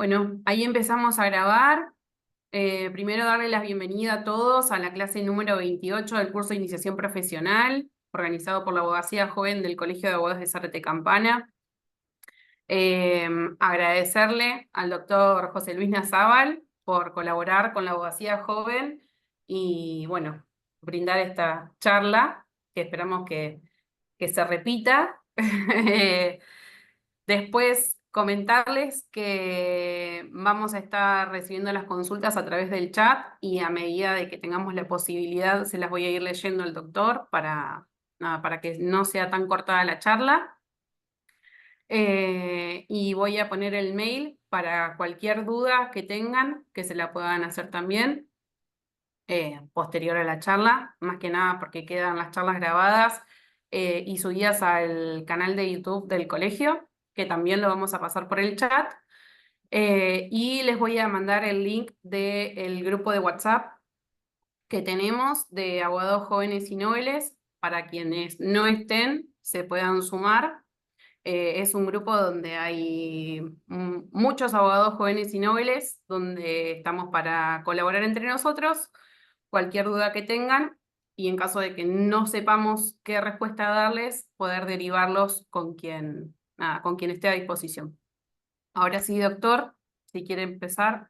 Bueno, ahí empezamos a grabar. Primero darle la bienvenida a todos a la clase número 28 del curso de Iniciación Profesional, organizado por la Abogacía Joven del Colegio de Abogados de Zárate Campana. Agradecerle al doctor José Luis Nazábal por colaborar con la Abogacía Joven y, bueno, brindar esta charla que esperamos que se repita. Después comentarles que vamos a estar recibiendo las consultas a través del chat y a medida de que tengamos la posibilidad se las voy a ir leyendo al doctor nada, para que no sea tan cortada la charla. Y voy a poner el mail para cualquier duda que tengan, que se la puedan hacer también posterior a la charla, más que nada porque quedan las charlas grabadas y subidas al canal de YouTube del colegio, que también lo vamos a pasar por el chat. Y les voy a mandar el link del grupo de WhatsApp que tenemos de abogados jóvenes y nobles para quienes no estén, se puedan sumar. Es un grupo donde hay muchos abogados jóvenes y nobles, donde estamos para colaborar entre nosotros, cualquier duda que tengan, y en caso de que no sepamos qué respuesta darles, poder derivarlos con quien esté a disposición. Ahora sí, doctor, si quiere empezar.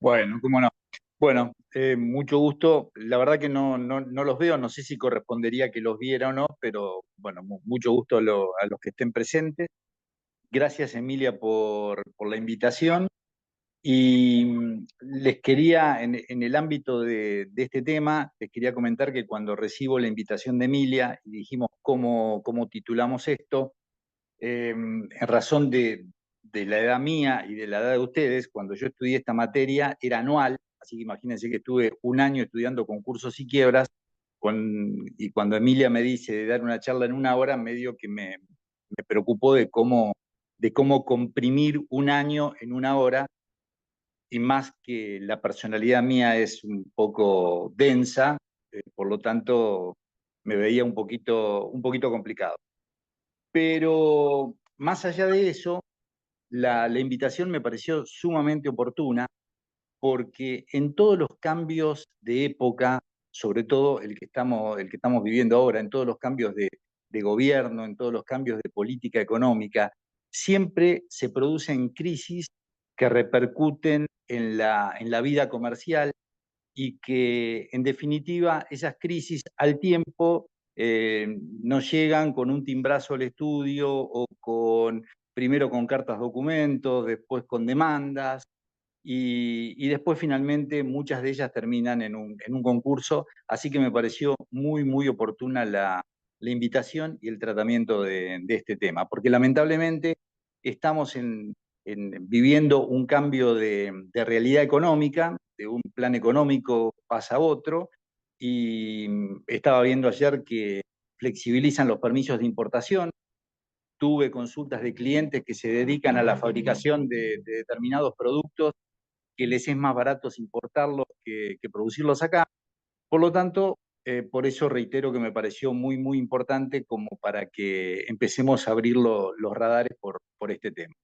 Bueno, cómo no. Bueno, mucho gusto. La verdad que no los veo, no sé si correspondería que los viera o no, pero bueno, mucho gusto a los que estén presentes. Gracias, Emilia, por la invitación. Y les quería, en el ámbito de este tema, les quería comentar que cuando recibo la invitación de Emilia y dijimos cómo titulamos esto, en razón de la edad mía y de la edad de ustedes, cuando yo estudié esta materia era anual, así que imagínense que estuve un año estudiando concursos y quiebras, y cuando Emilia me dice de dar una charla en una hora, medio que me preocupó de cómo comprimir un año en una hora, y más que la personalidad mía es un poco densa, por lo tanto me veía un poquito complicado. Pero más allá de eso, la invitación me pareció sumamente oportuna porque en todos los cambios de época, sobre todo el que estamos viviendo ahora, en todos los cambios de gobierno, en todos los cambios de política económica, siempre se producen crisis que repercuten en la vida comercial y que en definitiva esas crisis al tiempo nos llegan con un timbrazo al estudio o primero con cartas documentos, después con demandas y después finalmente muchas de ellas terminan en un concurso, así que me pareció muy oportuna la invitación y el tratamiento de este tema, porque lamentablemente estamos viviendo un cambio de realidad económica, de un plan económico pasa a otro, y estaba viendo ayer que flexibilizan los permisos de importación. Tuve consultas de clientes que se dedican a la fabricación de determinados productos que les es más barato importarlos que producirlos acá. Por lo tanto, por eso reitero que me pareció muy importante como para que empecemos a abrir los radares por este tema.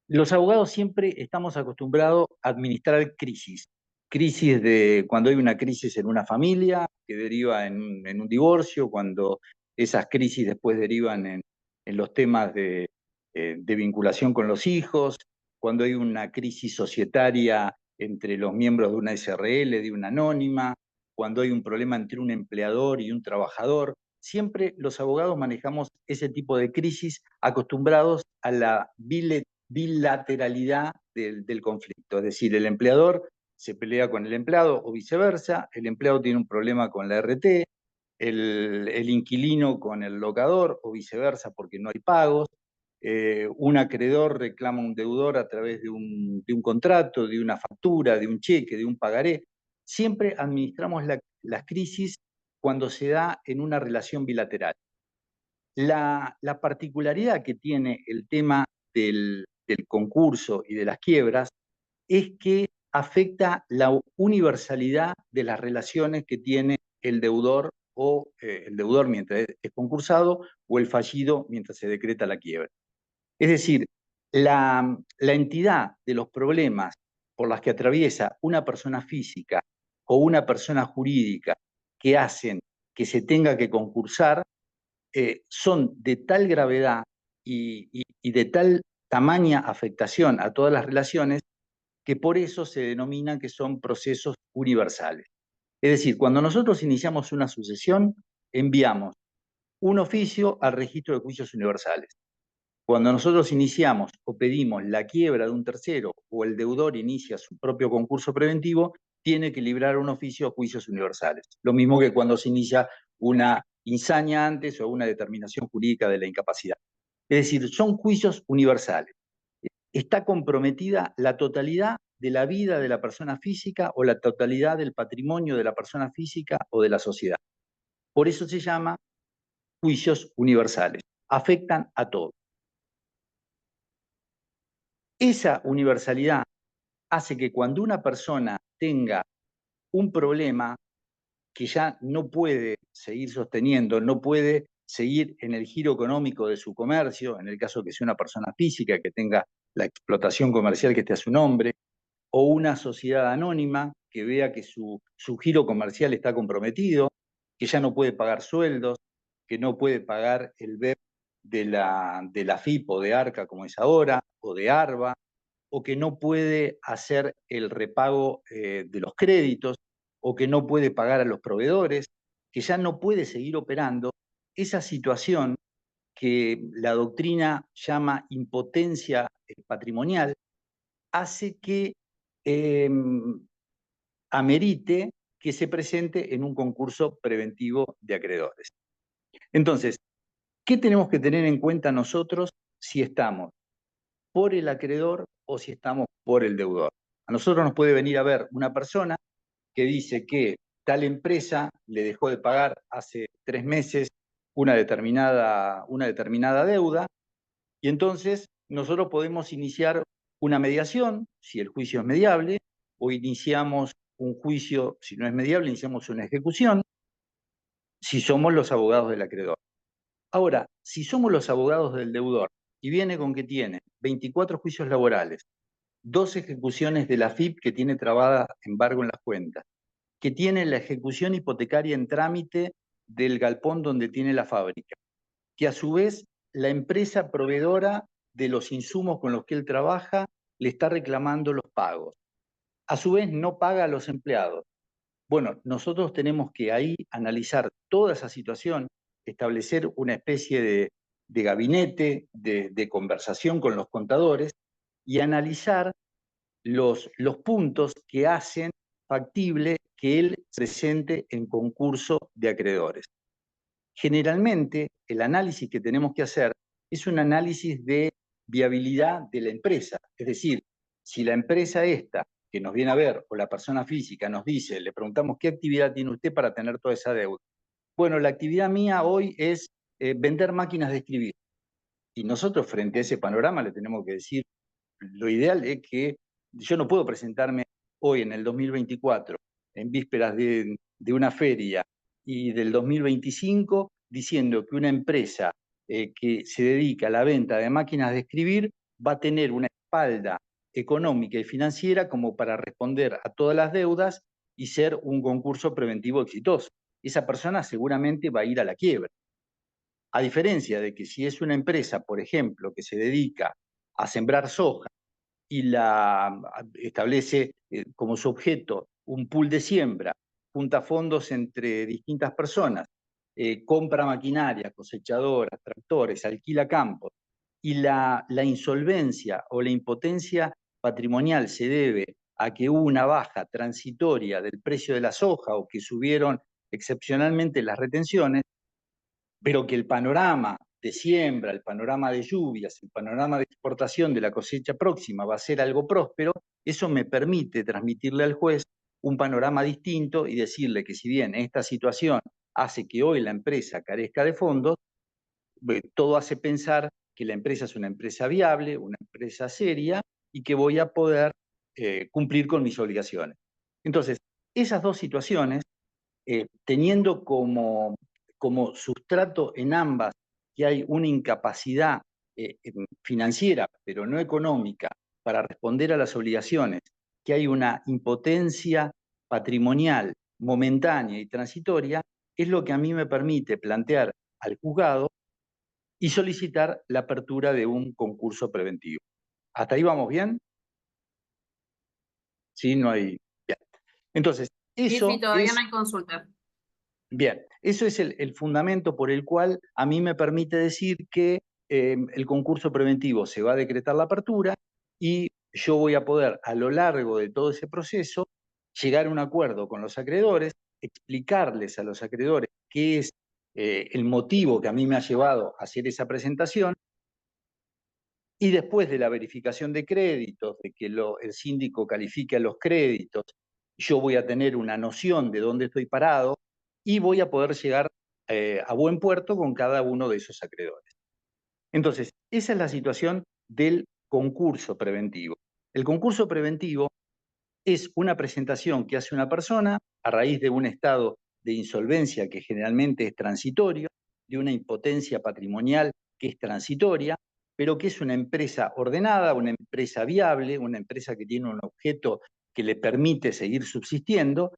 Los abogados siempre estamos acostumbrados a administrar crisis. Crisis de cuando hay una crisis en una familia que deriva en un divorcio, cuando esas crisis después derivan en los temas de vinculación con los hijos, cuando hay una crisis societaria entre los miembros de una SRL, de una anónima, cuando hay un problema entre un empleador y un trabajador. Siempre los abogados manejamos ese tipo de crisis acostumbrados a la bilateralidad del conflicto. Es decir, el empleador se pelea con el empleado o viceversa, el empleado tiene un problema con la RT, el inquilino con el locador o viceversa porque no hay pagos, un acreedor reclama a un deudor a través de un contrato, de una factura, de un cheque, de un pagaré. Siempre administramos las crisis cuando se da en una relación bilateral. La particularidad que tiene el tema del concurso y de las quiebras es que afecta la universalidad de las relaciones que tiene el deudor o el deudor mientras es concursado o el fallido mientras se decreta la quiebra. Es decir, La entidad de los problemas por las que atraviesa una persona física o una persona jurídica que hacen que se tenga que concursar son de tal gravedad y de tal tamaña afectación a todas las relaciones que por eso se denominan que son procesos universales. Es decir, cuando nosotros iniciamos una sucesión, enviamos un oficio al registro de juicios universales. Cuando nosotros iniciamos o pedimos la quiebra de un tercero o el deudor inicia su propio concurso preventivo, tiene que librar un oficio a juicios universales. Lo mismo que cuando se inicia una insania antes o una determinación jurídica de la incapacidad. Es decir, son juicios universales. Está comprometida la totalidad de la vida de la persona física o la totalidad del patrimonio de la persona física o de la sociedad. Por eso se llama juicios universales. Afectan a todos. Esa universalidad hace que cuando una persona tenga un problema que ya no puede seguir sosteniendo, no puede seguir en el giro económico de su comercio, en el caso que sea una persona física que tenga la explotación comercial que esté a su nombre, o una sociedad anónima que vea que su giro comercial está comprometido, que ya no puede pagar sueldos, que no puede pagar el BEP de la FIP o de ARCA como es ahora, o de ARBA, o que no puede hacer el repago de los créditos, o que no puede pagar a los proveedores, que ya no puede seguir operando, esa situación que la doctrina llama impotencia patrimonial, hace que eh, amerite que se presente en un concurso preventivo de acreedores. Entonces, ¿qué tenemos que tener en cuenta nosotros si estamos por el acreedor o si estamos por el deudor? A nosotros nos puede venir a ver una persona que dice que tal empresa le dejó de pagar hace 3 meses una determinada deuda, y entonces nosotros podemos iniciar una mediación, si el juicio es mediable, o iniciamos un juicio, si no es mediable, iniciamos una ejecución, si somos los abogados del acreedor. Ahora, si somos los abogados del deudor y viene con que tiene 24 juicios laborales, 2 ejecuciones de la FIP que tiene trabada embargo en las cuentas, que tiene la ejecución hipotecaria en trámite del galpón donde tiene la fábrica, que a su vez la empresa proveedora de los insumos con los que él trabaja le está reclamando los pagos. A su vez no paga a los empleados. Bueno, nosotros tenemos que ahí analizar toda esa situación, establecer una especie de gabinete, de conversación con los contadores y analizar los puntos que hacen factible que él se presente en concurso de acreedores. Generalmente, el análisis que tenemos que hacer es un análisis de viabilidad de la empresa. Es decir, si la empresa esta que nos viene a ver o la persona física nos dice, le preguntamos qué actividad tiene usted para tener toda esa deuda. Bueno, la actividad mía hoy es vender máquinas de escribir. Y nosotros frente a ese panorama le tenemos que decir, lo ideal es que yo no puedo presentarme hoy en el 2024, en vísperas de una feria y del 2025, diciendo que una empresa que se dedica a la venta de máquinas de escribir va a tener una espalda económica y financiera como para responder a todas las deudas y ser un concurso preventivo exitoso. Esa persona seguramente va a ir a la quiebra. A diferencia de que si es una empresa, por ejemplo, que se dedica a sembrar soja y establece como su objeto un pool de siembra, junta fondos entre distintas personas, compra maquinaria, cosechadoras, tractores, alquila campos, y la insolvencia o la impotencia patrimonial se debe a que hubo una baja transitoria del precio de la soja o que subieron excepcionalmente las retenciones, pero que el panorama de siembra, el panorama de lluvias, el panorama de exportación de la cosecha próxima va a ser algo próspero, eso me permite transmitirle al juez un panorama distinto y decirle que si bien esta situación hace que hoy la empresa carezca de fondos, todo hace pensar que la empresa es una empresa viable, una empresa seria y que voy a poder cumplir con mis obligaciones. Entonces, esas dos situaciones, teniendo como sustrato en ambas que hay una incapacidad financiera, pero no económica, para responder a las obligaciones, que hay una impotencia patrimonial momentánea y transitoria, es lo que a mí me permite plantear al juzgado y solicitar la apertura de un concurso preventivo. ¿Hasta ahí vamos bien? Sí, no hay... Bien. Entonces, Sí, sí, eso todavía es... no hay consulta. Bien, eso es el fundamento por el cual a mí me permite decir que el concurso preventivo se va a decretar la apertura y yo voy a poder, a lo largo de todo ese proceso, llegar a un acuerdo con los acreedores, explicarles a los acreedores qué es el motivo que a mí me ha llevado a hacer esa presentación, y después de la verificación de créditos, de que el síndico califique a los créditos, yo voy a tener una noción de dónde estoy parado y voy a poder llegar a buen puerto con cada uno de esos acreedores. Entonces, esa es la situación del concurso preventivo. El concurso preventivo es una presentación que hace una persona a raíz de un estado de insolvencia que generalmente es transitorio, de una impotencia patrimonial que es transitoria, pero que es una empresa ordenada, una empresa viable, una empresa que tiene un objeto que le permite seguir subsistiendo,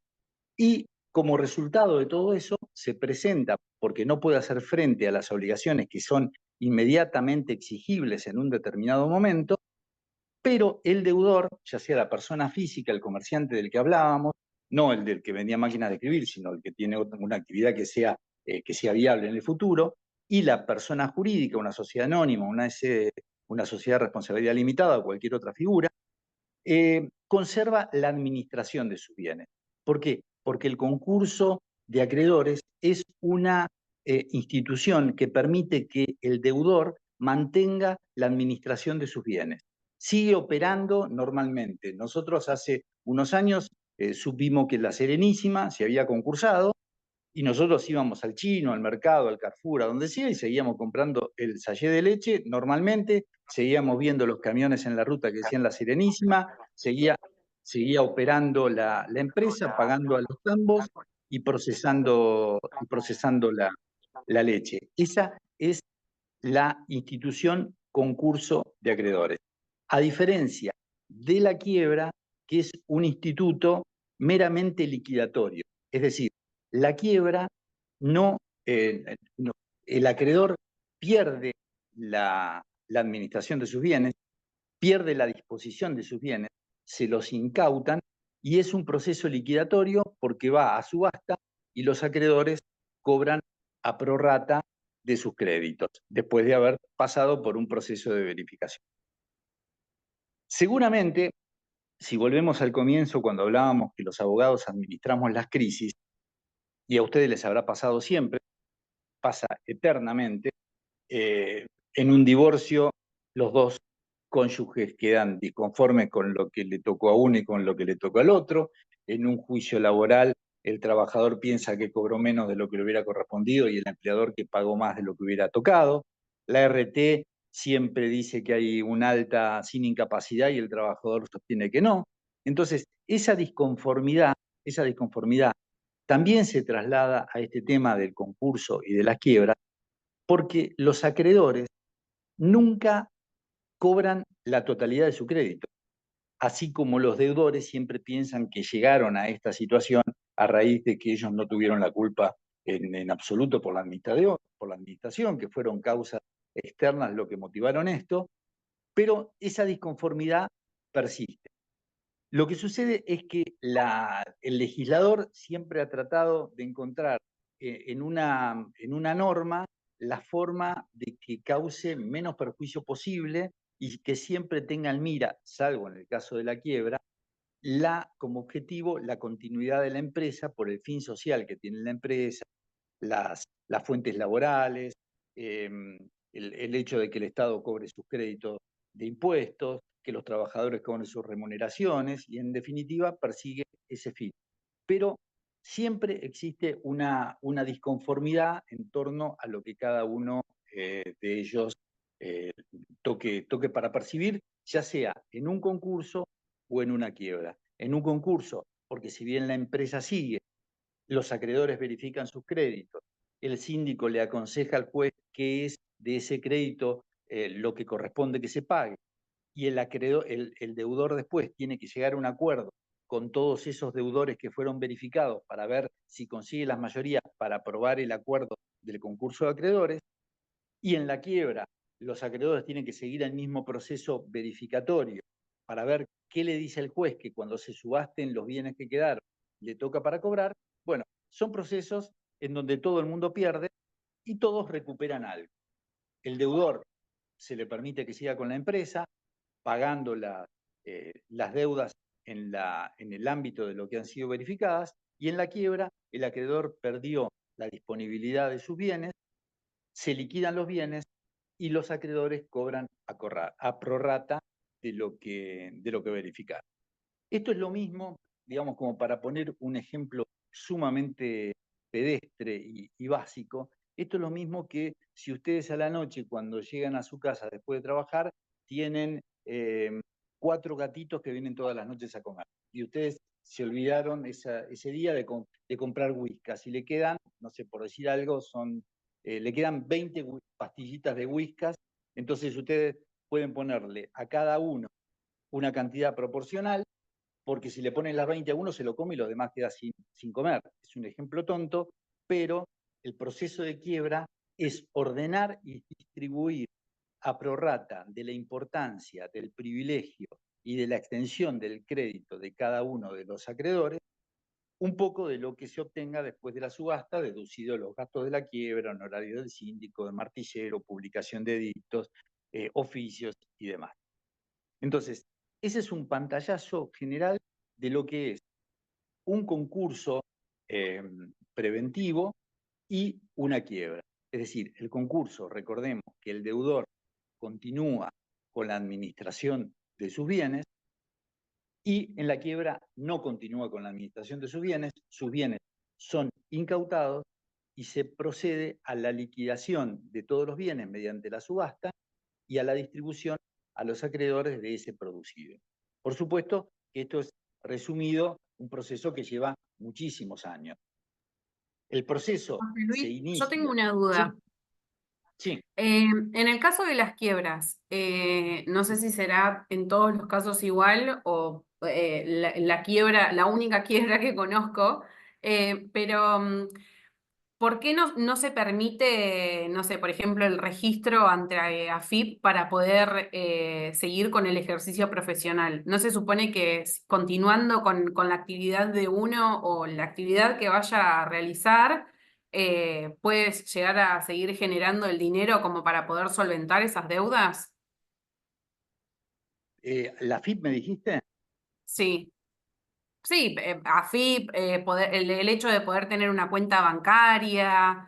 y como resultado de todo eso se presenta, porque no puede hacer frente a las obligaciones que son inmediatamente exigibles en un determinado momento, pero el deudor, ya sea la persona física, el comerciante del que hablábamos, no el del que vendía máquinas de escribir, sino el que tiene una actividad que sea viable en el futuro, y la persona jurídica, una sociedad anónima, una sociedad de responsabilidad limitada o cualquier otra figura, conserva la administración de sus bienes. ¿Por qué? Porque el concurso de acreedores es una institución que permite que el deudor mantenga la administración de sus bienes. Sigue operando normalmente. Nosotros hace unos años supimos que la Serenísima se había concursado y nosotros íbamos al Chino, al mercado, al Carrefour, a donde sea, y seguíamos comprando el sachet de leche normalmente, seguíamos viendo los camiones en la ruta que decían La Serenísima, seguía operando la empresa, pagando a los tambos y procesando la leche. Esa es la institución concurso de acreedores. A diferencia de la quiebra, que es un instituto meramente liquidatorio. Es decir, la quiebra no, no el acreedor pierde la administración de sus bienes, pierde la disposición de sus bienes, se los incautan y es un proceso liquidatorio porque va a subasta y los acreedores cobran a prorrata de sus créditos, después de haber pasado por un proceso de verificación. Seguramente, si volvemos al comienzo, cuando hablábamos que los abogados administramos las crisis, y a ustedes les habrá pasado siempre, pasa eternamente, en un divorcio los dos cónyuges quedan disconformes con lo que le tocó a uno y con lo que le tocó al otro. En un juicio laboral el trabajador piensa que cobró menos de lo que le hubiera correspondido y el empleador que pagó más de lo que hubiera tocado. La RT siempre dice que hay un alta sin incapacidad y el trabajador sostiene que no. Entonces, esa disconformidad también se traslada a este tema del concurso y de las quiebras, porque los acreedores nunca cobran la totalidad de su crédito, así como los deudores siempre piensan que llegaron a esta situación a raíz de que ellos no tuvieron la culpa en absoluto por la administración, que fueron causas externas lo que motivaron esto, pero esa disconformidad persiste. Lo que sucede es que el legislador siempre ha tratado de encontrar en una norma la forma de que cause menos perjuicio posible y que siempre tenga en mira, salvo en el caso de la quiebra, como objetivo la continuidad de la empresa por el fin social que tiene la empresa, las fuentes laborales, eh, el hecho de que el Estado cobre sus créditos de impuestos, que los trabajadores cobren sus remuneraciones y en definitiva persigue ese fin. Pero siempre existe una disconformidad en torno a lo que cada uno de ellos eh, toque para percibir, ya sea en un concurso o en una quiebra. En un concurso, porque si bien la empresa sigue, los acreedores verifican sus créditos, el síndico le aconseja al juez qué es de ese crédito lo que corresponde que se pague, y el deudor después tiene que llegar a un acuerdo con todos esos deudores que fueron verificados para ver si consigue las mayorías para aprobar el acuerdo del concurso de acreedores, y en la quiebra los acreedores tienen que seguir el mismo proceso verificatorio para ver qué le dice el juez que cuando se subasten los bienes que quedaron le toca para cobrar. Bueno, son procesos en donde todo el mundo pierde y todos recuperan algo. El deudor se le permite que siga con la empresa, pagando las deudas en el ámbito de lo que han sido verificadas, y en la quiebra el acreedor perdió la disponibilidad de sus bienes, se liquidan los bienes y los acreedores cobran a prorrata de lo que verificaron. Esto es lo mismo, digamos, como para poner un ejemplo sumamente pedestre y básico, esto es lo mismo que si ustedes a la noche, cuando llegan a su casa después de trabajar, tienen 4 gatitos que vienen todas las noches a comer. Y ustedes se olvidaron ese día de comprar whiskas. Y le quedan, no sé, por decir algo, le quedan 20 pastillitas de whiskas. Entonces ustedes pueden ponerle a cada uno una cantidad proporcional, porque si le ponen las 20 a uno se lo come y los demás queda sin comer. Es un ejemplo tonto, pero el proceso de quiebra es ordenar y distribuir a prorrata de la importancia, del privilegio y de la extensión del crédito de cada uno de los acreedores, un poco de lo que se obtenga después de la subasta, deducido los gastos de la quiebra, honorario del síndico, de martillero, publicación de edictos, oficios y demás. Entonces, ese es un pantallazo general de lo que es un concurso preventivo y una quiebra. Es decir, el concurso, recordemos que el deudor continúa con la administración de sus bienes, y en la quiebra no continúa con la administración de sus bienes son incautados y se procede a la liquidación de todos los bienes mediante la subasta y a la distribución a los acreedores de ese producido. Por supuesto que esto es resumido, un proceso que lleva muchísimos años. El proceso José se Luis, yo tengo inicia. una Sí, duda. sí. En el caso de las quiebras, no sé si será en todos los casos igual o la quiebra, la única quiebra que conozco, pero ¿por qué no se permite, no sé, por ejemplo, el registro ante AFIP para poder seguir con el ejercicio profesional? ¿No se supone que continuando con la actividad de uno o la actividad que vaya a realizar, puedes llegar a seguir generando el dinero como para poder solventar esas deudas? ¿La FIP me dijiste? Sí. Sí, AFIP, el hecho de poder tener una cuenta bancaria,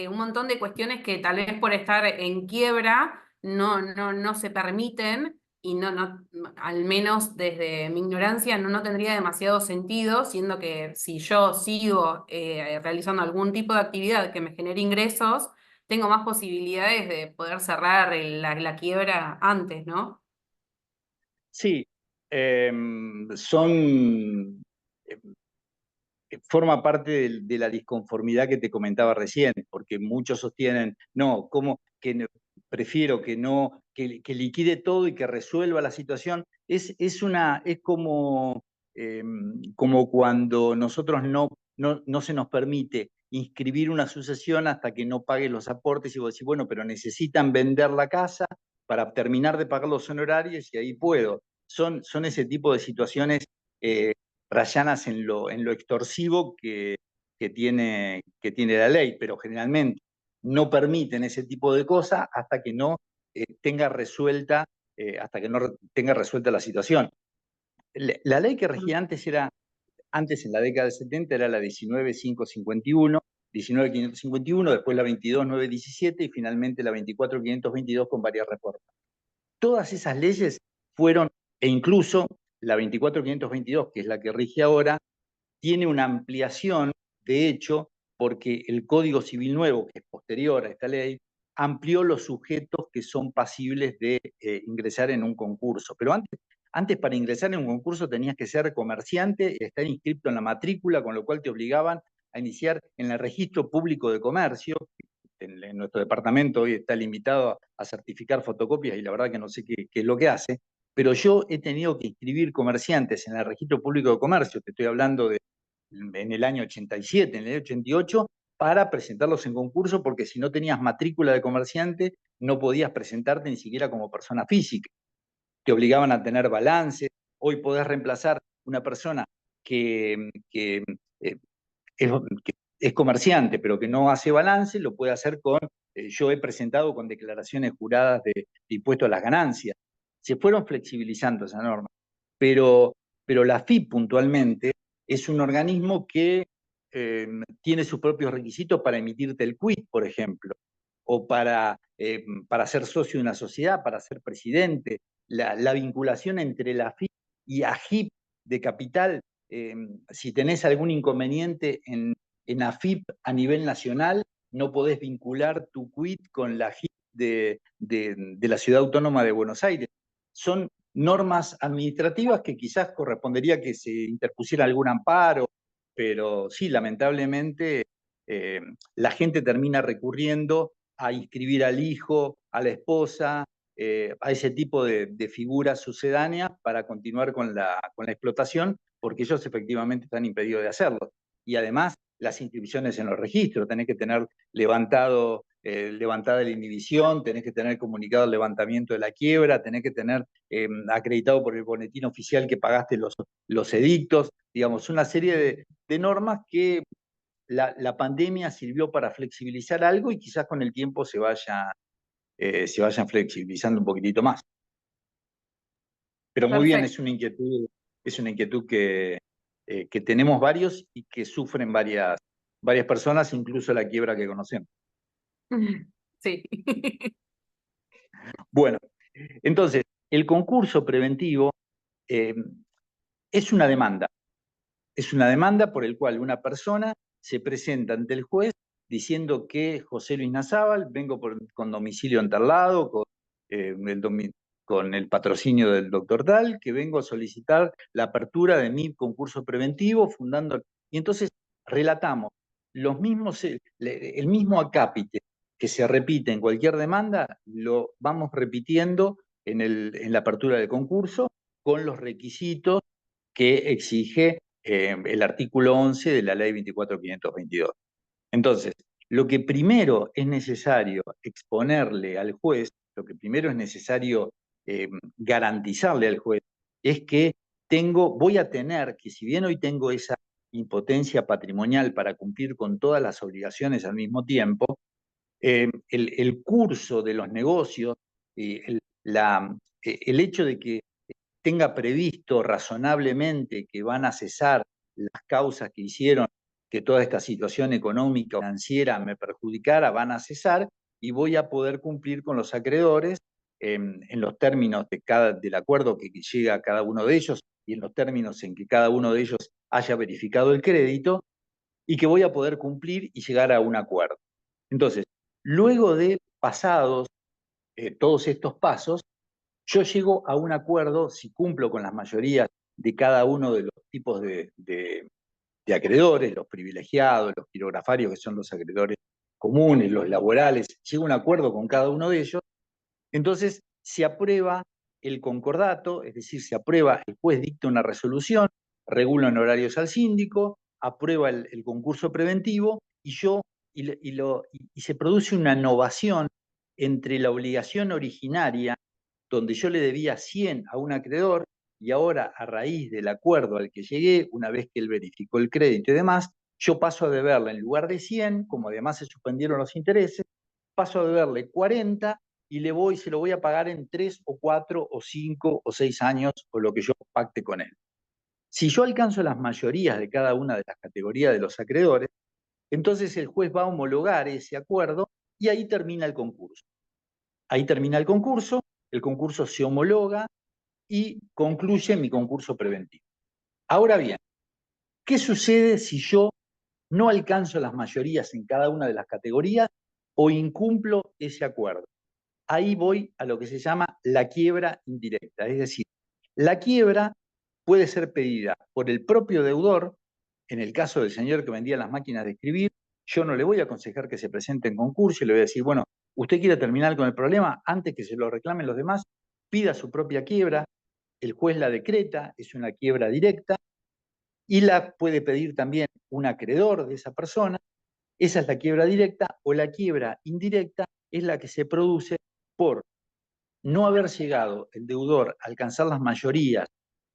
un montón de cuestiones que tal vez por estar en quiebra no se permiten y al menos desde mi ignorancia no tendría demasiado sentido, siendo que si yo sigo realizando algún tipo de actividad que me genere ingresos, tengo más posibilidades de poder cerrar la quiebra antes, ¿no? Sí, forma parte de la disconformidad que te comentaba recién, porque muchos sostienen, no, ¿cómo que prefiero que no, que liquide todo y que resuelva la situación? Es como cuando nosotros no se nos permite inscribir una sucesión hasta que no pague los aportes, y vos decís, bueno, pero necesitan vender la casa para terminar de pagar los honorarios y ahí puedo. Son ese tipo de situaciones rayanas en lo extorsivo que tiene la ley, pero generalmente no permiten ese tipo de cosas hasta que no tenga resuelta la situación. La ley que regía antes en la década del 70 era la 19.551, 19.551, después la 22.917 y finalmente la 24.522 con varias reformas. Todas esas leyes fueron, e incluso la 24.522, que es la que rige ahora, tiene una ampliación, de hecho, porque el Código Civil nuevo, que es posterior a esta ley, amplió los sujetos que son pasibles de ingresar en un concurso. Pero antes para ingresar en un concurso tenías que ser comerciante, estar inscrito en la matrícula, con lo cual te obligaban a iniciar en el registro público de comercio, en nuestro departamento hoy está limitado a certificar fotocopias y la verdad que no sé qué es lo que hace, pero yo he tenido que inscribir comerciantes en el Registro Público de Comercio, te estoy hablando de en el año 87, en el año 88, para presentarlos en concurso, porque si no tenías matrícula de comerciante, no podías presentarte ni siquiera como persona física. Te obligaban a tener balance. Hoy podés reemplazar una persona que que es comerciante, pero que no hace balance, lo puede hacer con, yo he presentado con declaraciones juradas de impuesto a las ganancias. Se fueron flexibilizando esa norma, pero, pero la FIP puntualmente es un organismo que tiene sus propios requisitos para emitirte el quit, por ejemplo, o para ser socio de una sociedad, para ser presidente. La vinculación entre la FIP y AGIP de capital, si tenés algún inconveniente en AFIP a nivel nacional, no podés vincular tu quit con la AGIP de la Ciudad Autónoma de Buenos Aires. Son normas administrativas que quizás correspondería que se interpusiera algún amparo, pero sí, lamentablemente la gente termina recurriendo a inscribir al hijo, a la esposa, a ese tipo de figuras sucedáneas para continuar con la explotación, porque ellos efectivamente están impedidos de hacerlo. Y además, las inscripciones en los registros, tenés que tener levantada la inhibición, tenés que tener comunicado el levantamiento de la quiebra, tenés que tener acreditado por el boletín oficial que pagaste los edictos, digamos, una serie de normas que la pandemia sirvió para flexibilizar algo y quizás con el tiempo se vayan flexibilizando un poquitito más. Pero muy bien, Perfecto. es una inquietud que tenemos varios y que sufren varias personas, incluso la quiebra que conocemos. Sí. Bueno, entonces, el concurso preventivo eh, es una demanda. Es una demanda por el cual una persona se presenta ante el juez diciendo que José Luis Nazábal, vengo con domicilio en tal lado, con el patrocinio del doctor Tal, que vengo a solicitar la apertura de mi concurso preventivo, fundando. Y entonces relatamos el mismo acápite que se repite en cualquier demanda, lo vamos repitiendo en la apertura del concurso con los requisitos que exige el artículo 11 de la ley 24.522. Entonces, lo que primero es necesario exponerle al juez, lo que primero es necesario garantizarle al juez, es que voy a tener que, si bien hoy tengo esa impotencia patrimonial para cumplir con todas las obligaciones al mismo tiempo, el curso de los negocios, el hecho de que tenga previsto razonablemente que van a cesar las causas que hicieron que toda esta situación económica o financiera me perjudicara, van a cesar y voy a poder cumplir con los acreedores en los términos del acuerdo que llega a cada uno de ellos y en los términos en que cada uno de ellos haya verificado el crédito y que voy a poder cumplir y llegar a un acuerdo. Entonces, luego de pasados todos estos pasos, yo llego a un acuerdo si cumplo con las mayorías de cada uno de los tipos de acreedores, los privilegiados, los quirografarios, que son los acreedores comunes, los laborales, llego a un acuerdo con cada uno de ellos, entonces se aprueba el concordato, es decir, se aprueba, el juez dicta una resolución, regula en horarios al síndico, aprueba el concurso preventivo y se produce una novación entre la obligación originaria donde yo le debía 100 a un acreedor y ahora a raíz del acuerdo al que llegué, una vez que él verificó el crédito y demás, yo paso a deberle en lugar de 100, como además se suspendieron los intereses, paso a deberle 40 y se lo voy a pagar en 3 o 4 o 5 o 6 años o lo que yo pacte con él. Si yo alcanzo las mayorías de cada una de las categorías de los acreedores, entonces el juez va a homologar ese acuerdo y ahí termina el concurso. Ahí termina el concurso se homologa y concluye mi concurso preventivo. Ahora bien, ¿qué sucede si yo no alcanzo las mayorías en cada una de las categorías o incumplo ese acuerdo? Ahí voy a lo que se llama la quiebra indirecta, es decir, la quiebra puede ser pedida por el propio deudor, en el caso del señor que vendía las máquinas de escribir, yo no le voy a aconsejar que se presente en concurso y le voy a decir, bueno, usted quiere terminar con el problema antes que se lo reclamen los demás, pida su propia quiebra, el juez la decreta, es una quiebra directa, y la puede pedir también un acreedor de esa persona. Esa es la quiebra directa, o la quiebra indirecta es la que se produce por no haber llegado el deudor a alcanzar las mayorías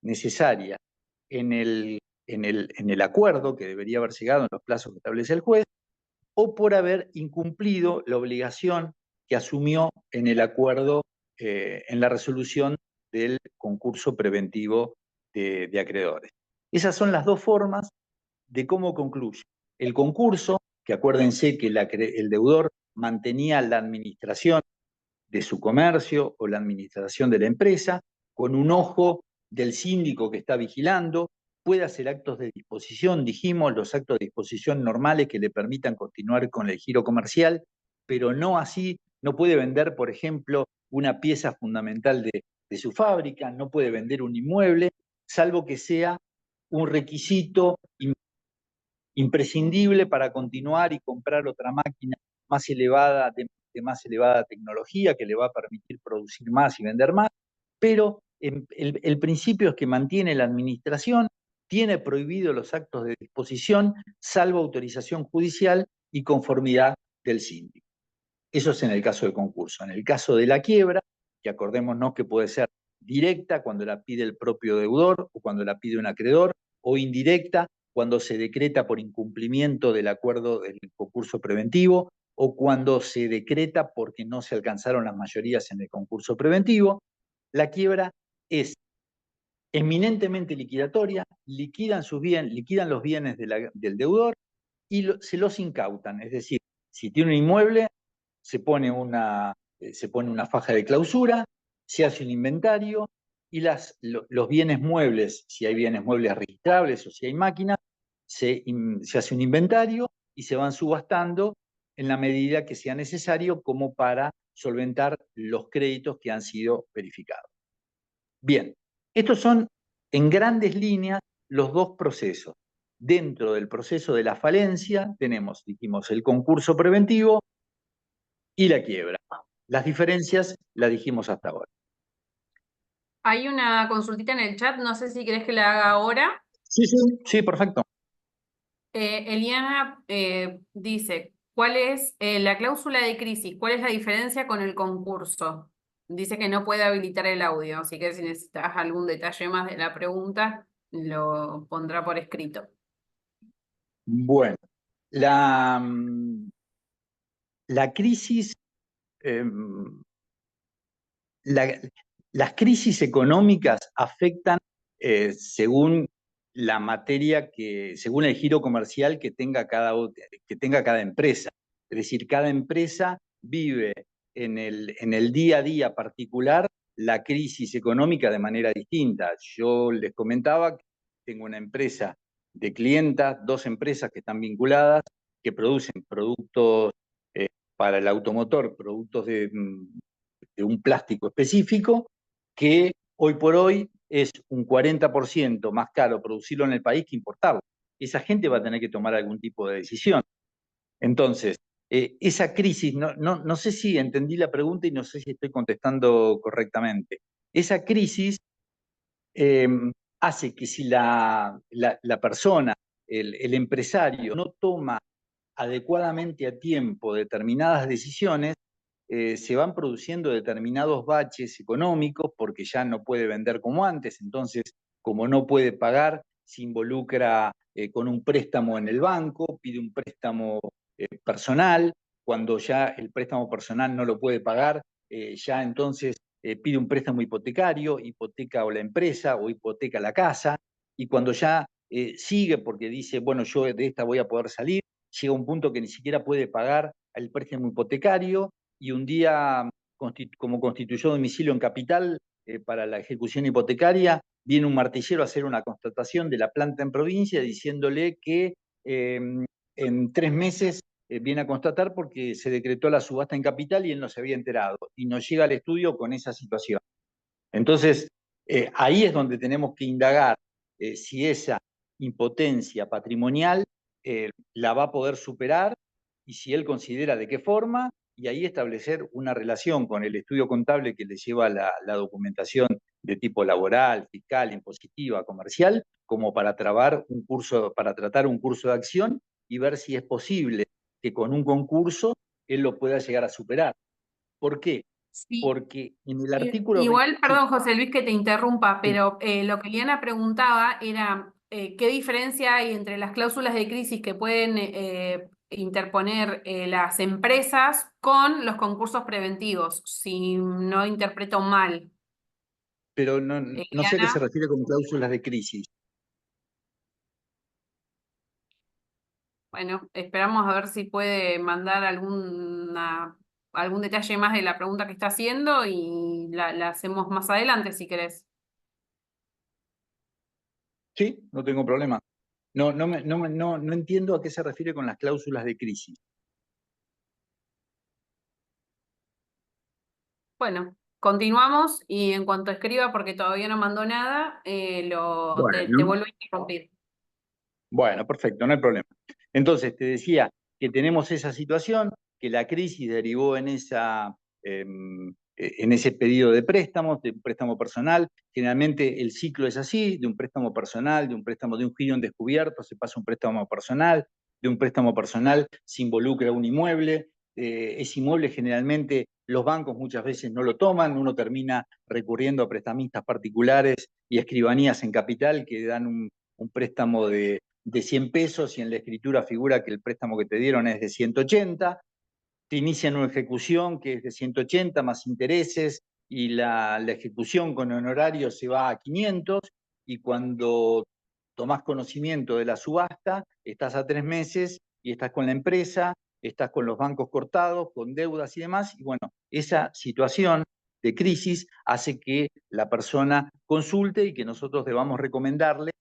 necesarias en el acuerdo que debería haber llegado en los plazos que establece el juez, o por haber incumplido la obligación que asumió en el acuerdo, en la resolución del concurso preventivo de acreedores. Esas son las dos formas de cómo concluye. El concurso, que acuérdense que el deudor mantenía la administración de su comercio o la administración de la empresa, con un ojo del síndico que está vigilando, puede hacer actos de disposición, dijimos, los actos de disposición normales que le permitan continuar con el giro comercial, pero no así, no puede vender, por ejemplo, una pieza fundamental de su fábrica, no puede vender un inmueble, salvo que sea un requisito imprescindible para continuar y comprar otra máquina más elevada, de más elevada tecnología, que le va a permitir producir más y vender más, pero el principio es que mantiene la administración, tiene prohibido los actos de disposición, salvo autorización judicial y conformidad del síndico. Eso es en el caso del concurso. En el caso de la quiebra, que acordémonos que puede ser directa cuando la pide el propio deudor o cuando la pide un acreedor, o indirecta cuando se decreta por incumplimiento del acuerdo del concurso preventivo o cuando se decreta porque no se alcanzaron las mayorías en el concurso preventivo. La quiebra es eminentemente liquidatoria, liquidan los bienes del deudor y se los incautan. Es decir, si tiene un inmueble, se pone una faja de clausura, se hace un inventario y los bienes muebles, si hay bienes muebles registrables o si hay máquinas, se hace un inventario y se van subastando en la medida que sea necesario como para solventar los créditos que han sido verificados. Bien, estos son en grandes líneas los dos procesos. Dentro del proceso de la falencia tenemos, dijimos, el concurso preventivo y la quiebra. Las diferencias las dijimos hasta ahora. Hay una consultita en el chat, no sé si querés que la haga ahora. Sí, sí, sí, perfecto. Eliana dice, ¿cuál es la cláusula de crisis? ¿Cuál es la diferencia con el concurso? Dice que no puede habilitar el audio, así que si necesitas algún detalle más de la pregunta, lo pondrá por escrito. Bueno, la, la crisis, eh, la- las crisis económicas afectan según la materia según el giro comercial que tenga cada empresa. Es decir, cada empresa vive en el día a día particular la crisis económica de manera distinta. Yo les comentaba que tengo una empresa de clientas, dos empresas que están vinculadas, que producen productos para el automotor, productos de un plástico específico, que hoy por hoy es un 40% más caro producirlo en el país que importarlo. Esa gente va a tener que tomar algún tipo de decisión. Entonces, esa crisis, no sé si entendí la pregunta y no sé si estoy contestando correctamente. Esa crisis eh, hace que si la persona, el empresario, no toma adecuadamente a tiempo determinadas decisiones, se van produciendo determinados baches económicos porque ya no puede vender como antes, entonces como no puede pagar, se involucra con un préstamo en el banco, pide un préstamo personal, cuando ya el préstamo personal no lo puede pagar, ya entonces pide un préstamo hipotecario, hipoteca o la empresa o hipoteca la casa, y cuando ya sigue porque dice, bueno, yo de esta voy a poder salir, llega un punto que ni siquiera puede pagar el préstamo hipotecario y un día, como constituyó domicilio en capital para la ejecución hipotecaria, viene un martillero a hacer una constatación de la planta en provincia diciéndole que en 3 meses viene a constatar porque se decretó la subasta en capital y él no se había enterado y nos llega al estudio con esa situación. Entonces, ahí es donde tenemos que indagar si esa impotencia patrimonial la va a poder superar y si él considera de qué forma, y ahí establecer una relación con el estudio contable que le lleva la documentación de tipo laboral, fiscal, impositiva, comercial, como para tratar un curso de acción y ver si es posible que con un concurso él lo pueda llegar a superar. ¿Por qué? Sí. Porque en el artículo Igual, 25, perdón, José Luis, que te interrumpa, sí, pero lo que Liana preguntaba era qué diferencia hay entre las cláusulas de crisis que pueden interponer las empresas con los concursos preventivos, si no interpreto mal. pero no sé a qué se Liana, refiere con cláusulas de crisis. bueno, esperamos a ver si puede mandar algún detalle más de la pregunta que está haciendo y la hacemos más adelante si querés. Sí, no tengo problema. No entiendo a qué se refiere con las cláusulas de crisis. Bueno, continuamos y en cuanto escriba, porque todavía no mandó nada, te Bueno, vuelvo a interrumpir. bueno, perfecto, no hay problema. Entonces, te decía que tenemos esa situación, que la crisis derivó en ese pedido de préstamos, de un préstamo personal. Generalmente el ciclo es así, de un préstamo personal, de un préstamo de un giro en descubierto, se pasa a un préstamo personal, de un préstamo personal se involucra un inmueble. Ese inmueble generalmente los bancos muchas veces no lo toman, uno termina recurriendo a prestamistas particulares y escribanías en capital que dan un préstamo de 100 pesos y en la escritura figura que el préstamo que te dieron es de 180, te inician una ejecución que es de 180 más intereses y la ejecución con honorario se va a 500 y cuando tomás conocimiento de la subasta, estás a 3 meses y estás con la empresa, estás con los bancos cortados, con deudas y demás, y bueno, esa situación de crisis hace que la persona consulte y que nosotros debamos recomendarle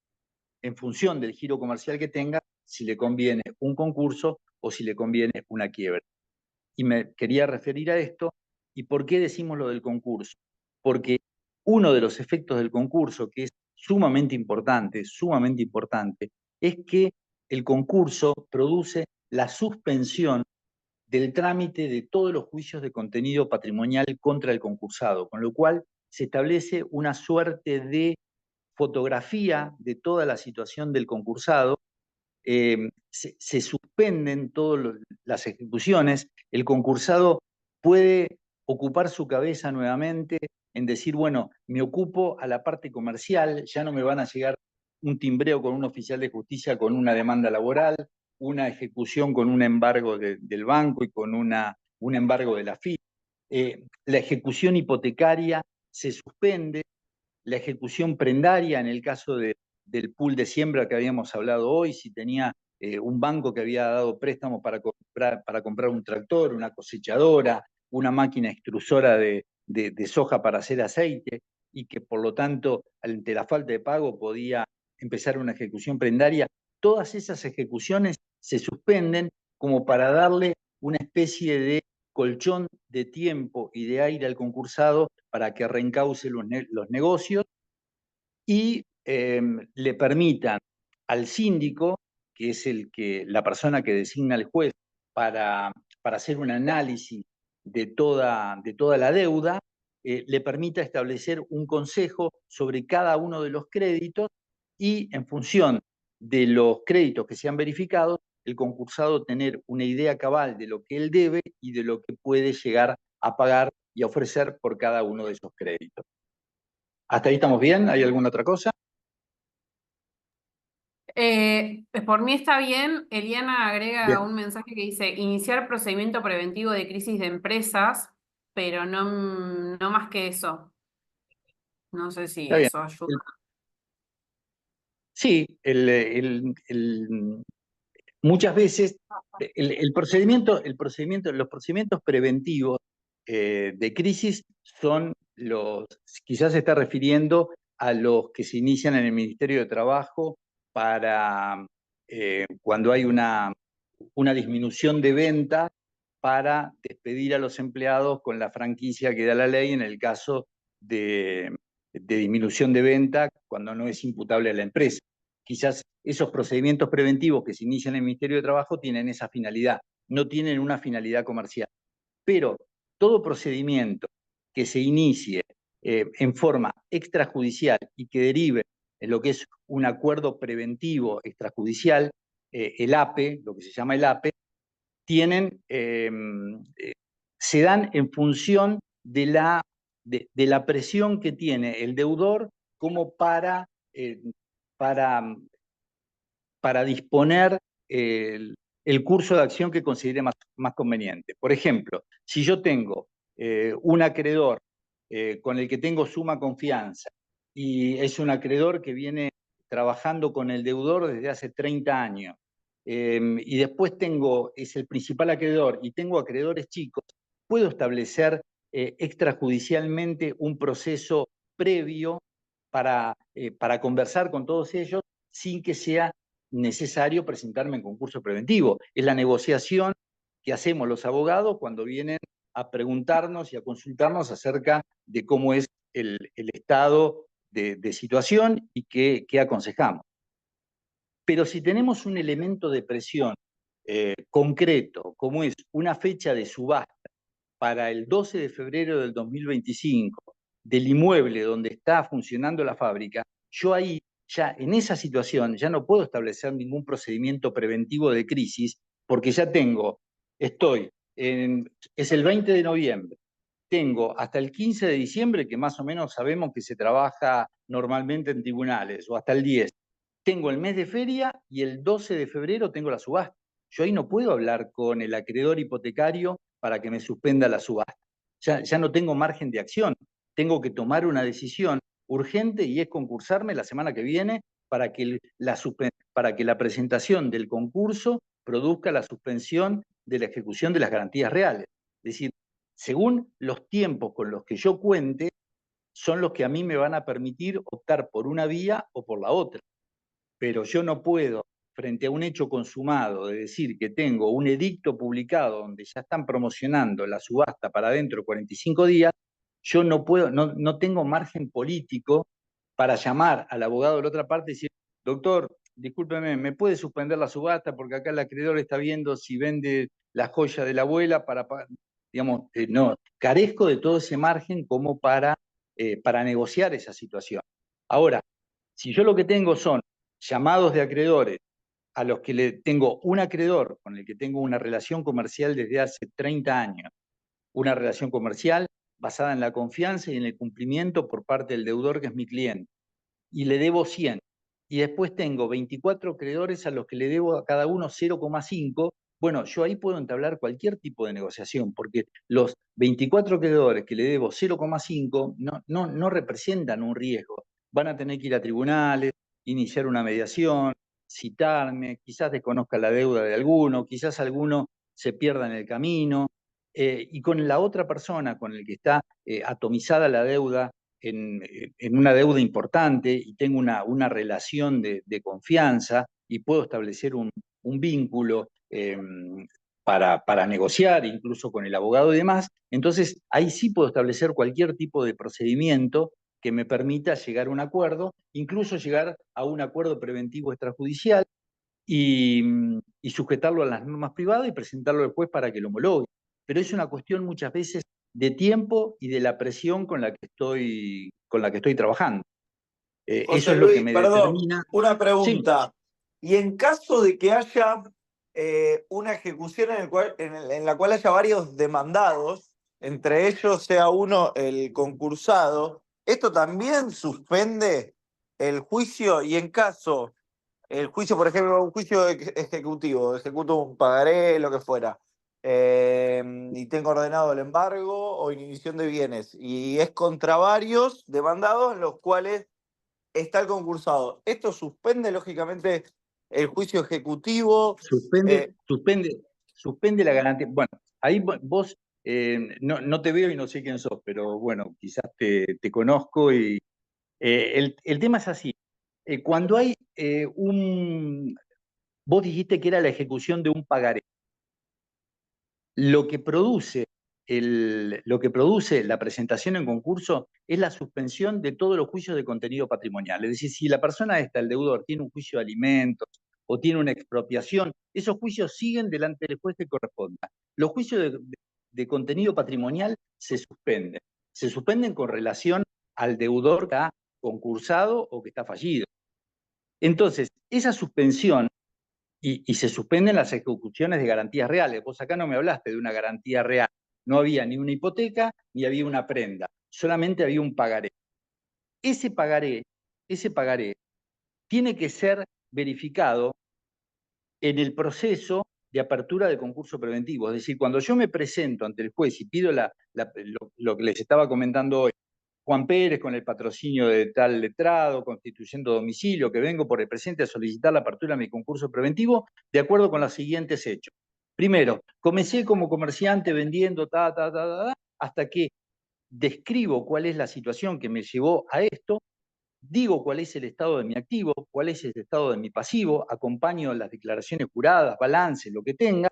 en función del giro comercial que tenga, si le conviene un concurso o si le conviene una quiebra. Y me quería referir a esto. ¿Y por qué decimos lo del concurso? Porque uno de los efectos del concurso, que es sumamente importante, es que el concurso produce la suspensión del trámite de todos los juicios de contenido patrimonial contra el concursado, con lo cual se establece una suerte de fotografía de toda la situación del concursado, se suspenden todas las ejecuciones, el concursado puede ocupar su cabeza nuevamente en decir, bueno, me ocupo a la parte comercial, ya no me van a llegar un timbreo con un oficial de justicia con una demanda laboral, una ejecución con un embargo del banco y con un embargo de la FIP. La ejecución hipotecaria se suspende, la ejecución prendaria en el caso del pool de siembra que habíamos hablado hoy, si tenía un banco que había dado préstamos para comprar un tractor, una cosechadora, una máquina extrusora de soja para hacer aceite, y que por lo tanto, ante la falta de pago, podía empezar una ejecución prendaria, todas esas ejecuciones se suspenden como para darle una especie de colchón de tiempo y de aire al concursado para que reencauce los negocios y le permitan al síndico, que es la persona que designa el juez para hacer un análisis de toda la deuda, le permita establecer un consejo sobre cada uno de los créditos y en función de los créditos que se han verificado, el concursado tener una idea cabal de lo que él debe y de lo que puede llegar a pagar y a ofrecer por cada uno de esos créditos. ¿Hasta ahí estamos bien? ¿Hay alguna otra cosa? Por mí está bien. Eliana agrega Bien, un mensaje que dice iniciar procedimiento preventivo de crisis de empresas, pero no más que eso. No sé si está bien. eso ayuda. Sí, muchas veces los procedimientos preventivos de crisis son quizás se está refiriendo a los que se inician en el Ministerio de Trabajo para cuando hay una disminución de venta para despedir a los empleados con la franquicia que da la ley en el caso de disminución de venta cuando no es imputable a la empresa. Quizás esos procedimientos preventivos que se inician en el Ministerio de Trabajo tienen esa finalidad. no tienen una finalidad comercial. Pero todo procedimiento que se inicie en forma extrajudicial y que derive en lo que es un acuerdo preventivo extrajudicial, el APE, lo que se llama el APE, tienen, se dan en función de la presión que tiene el deudor como para, para disponer el curso de acción que considere más conveniente. Por ejemplo, si yo tengo un acreedor con el que tengo suma confianza y es un acreedor que viene trabajando con el deudor desde hace 30 años, y después es el principal acreedor y tengo acreedores chicos, puedo establecer extrajudicialmente un proceso previo para conversar con todos ellos sin que sea necesario presentarme en concurso preventivo. Es la negociación que hacemos los abogados cuando vienen a preguntarnos y a consultarnos acerca de cómo es el estado de situación y qué aconsejamos. Pero si tenemos un elemento de presión concreto, como es una fecha de subasta para el 12 de febrero del 2025 del inmueble donde está funcionando la fábrica, yo ahí, ya en esa situación, ya no puedo establecer ningún procedimiento preventivo de crisis porque ya es el 20 de noviembre, tengo hasta el 15 de diciembre, que más o menos sabemos que se trabaja normalmente en tribunales, o hasta el 10. Tengo el mes de feria y el 12 de febrero tengo la subasta. Yo ahí no puedo hablar con el acreedor hipotecario para que me suspenda la subasta. Ya no tengo margen de acción. Tengo que tomar una decisión urgente y es concursarme la semana que viene para que la presentación del concurso produzca la suspensión de la ejecución de las garantías reales. Es decir, según los tiempos con los que yo cuente, son los que a mí me van a permitir optar por una vía o por la otra. Pero yo no puedo, frente a un hecho consumado, de decir que tengo un edicto publicado donde ya están promocionando la subasta para dentro de 45 días, yo no puedo, no tengo margen político para llamar al abogado de la otra parte y decir, doctor, discúlpeme, ¿me puede suspender la subasta? Porque acá el acreedor está viendo si vende la joya de la abuela para pagar. Digamos, no, carezco de todo ese margen como para negociar esa situación. Ahora, si yo lo que tengo son llamados de acreedores a los que le tengo un acreedor con el que tengo una relación comercial desde hace 30 años, una relación comercial basada en la confianza y en el cumplimiento por parte del deudor que es mi cliente, y le debo 100, y después tengo 24 acreedores a los que le debo a cada uno 0,5, bueno, yo ahí puedo entablar cualquier tipo de negociación, porque los 24 acreedores que le debo 0,5 no representan un riesgo. Van a tener que ir a tribunales, iniciar una mediación, citarme, quizás desconozca la deuda de alguno, quizás alguno se pierda en el camino, y con la otra persona con el que está atomizada la deuda en una deuda importante y tengo una relación de confianza y puedo establecer un vínculo para negociar, incluso con el abogado y demás, entonces ahí sí puedo establecer cualquier tipo de procedimiento que me permita llegar a un acuerdo, incluso llegar a un acuerdo preventivo extrajudicial y, y sujetarlo a las normas privadas y presentarlo al juez para que lo homologue. Pero es una cuestión muchas veces de tiempo y de la presión con la que estoy trabajando. Eso José es lo que Luis, me perdón, determina. una Sí, pregunta. Y en caso de que haya una ejecución en la cual haya varios demandados, entre ellos sea uno el concursado, ¿esto también suspende el juicio? Y en caso, el juicio, por ejemplo, un juicio ejecutivo, ejecuto un pagaré, lo que fuera, y tengo ordenado el embargo o inhibición de bienes, y es contra varios demandados en los cuales está el concursado. Esto suspende, lógicamente, el juicio ejecutivo. suspende, suspende, suspende la garantía. Bueno, ahí vos no te veo y no sé quién sos, pero bueno, quizás te conozco y el tema es así. Cuando hay vos dijiste que era la ejecución de un pagaré. Lo que produce, lo que produce la presentación en concurso es la suspensión de todos los juicios de contenido patrimonial. Es decir, si la persona esta, el deudor, tiene un juicio de alimentos o tiene una expropiación, esos juicios siguen delante del juez que corresponda. Los juicios de contenido patrimonial se suspenden con relación al deudor que ha concursado o que está fallido. Entonces, esa suspensión, y se suspenden las ejecuciones de garantías reales. Vos acá no me hablaste de una garantía real. No había ni una hipoteca, ni había una prenda. Solamente había un pagaré. Ese pagaré tiene que ser verificado en el proceso de apertura de concurso preventivo. Es decir, cuando yo me presento ante el juez y pido lo que les estaba comentando hoy, Juan Pérez con el patrocinio de tal letrado, constituyendo domicilio, que vengo por el presente a solicitar la apertura de mi concurso preventivo, de acuerdo con los siguientes hechos. Primero, comencé como comerciante vendiendo hasta que describo cuál es la situación que me llevó a esto, digo cuál es el estado de mi activo, cuál es el estado de mi pasivo, acompaño las declaraciones juradas, balance, lo que tenga,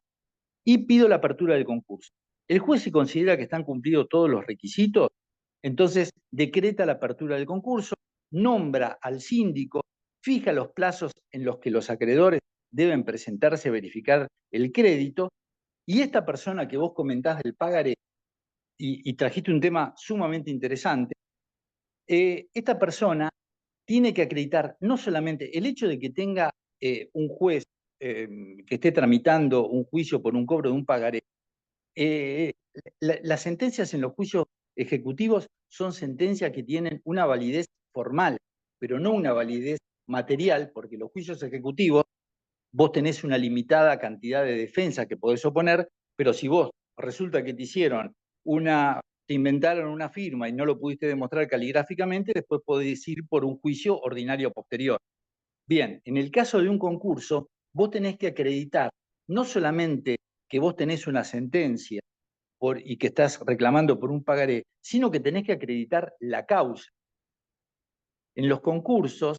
y pido la apertura del concurso. El juez, si considera que están cumplidos todos los requisitos, entonces decreta la apertura del concurso, nombra al síndico, fija los plazos en los que los acreedores deben presentarse a verificar el crédito, y esta persona que vos comentás del pagaré, y trajiste un tema sumamente interesante, esta persona tiene que acreditar no solamente el hecho de que tenga un juez que esté tramitando un juicio por un cobro de un pagaré. Las sentencias en los juicios ejecutivos son sentencias que tienen una validez formal, pero no una validez material, porque los juicios ejecutivos vos tenés una limitada cantidad de defensa que podés oponer, pero si vos resulta que te inventaron una firma y no lo pudiste demostrar caligráficamente, después podés ir por un juicio ordinario posterior. Bien, en el caso de un concurso, vos tenés que acreditar no solamente que vos tenés una sentencia y que estás reclamando por un pagaré, sino que tenés que acreditar la causa. En los concursos,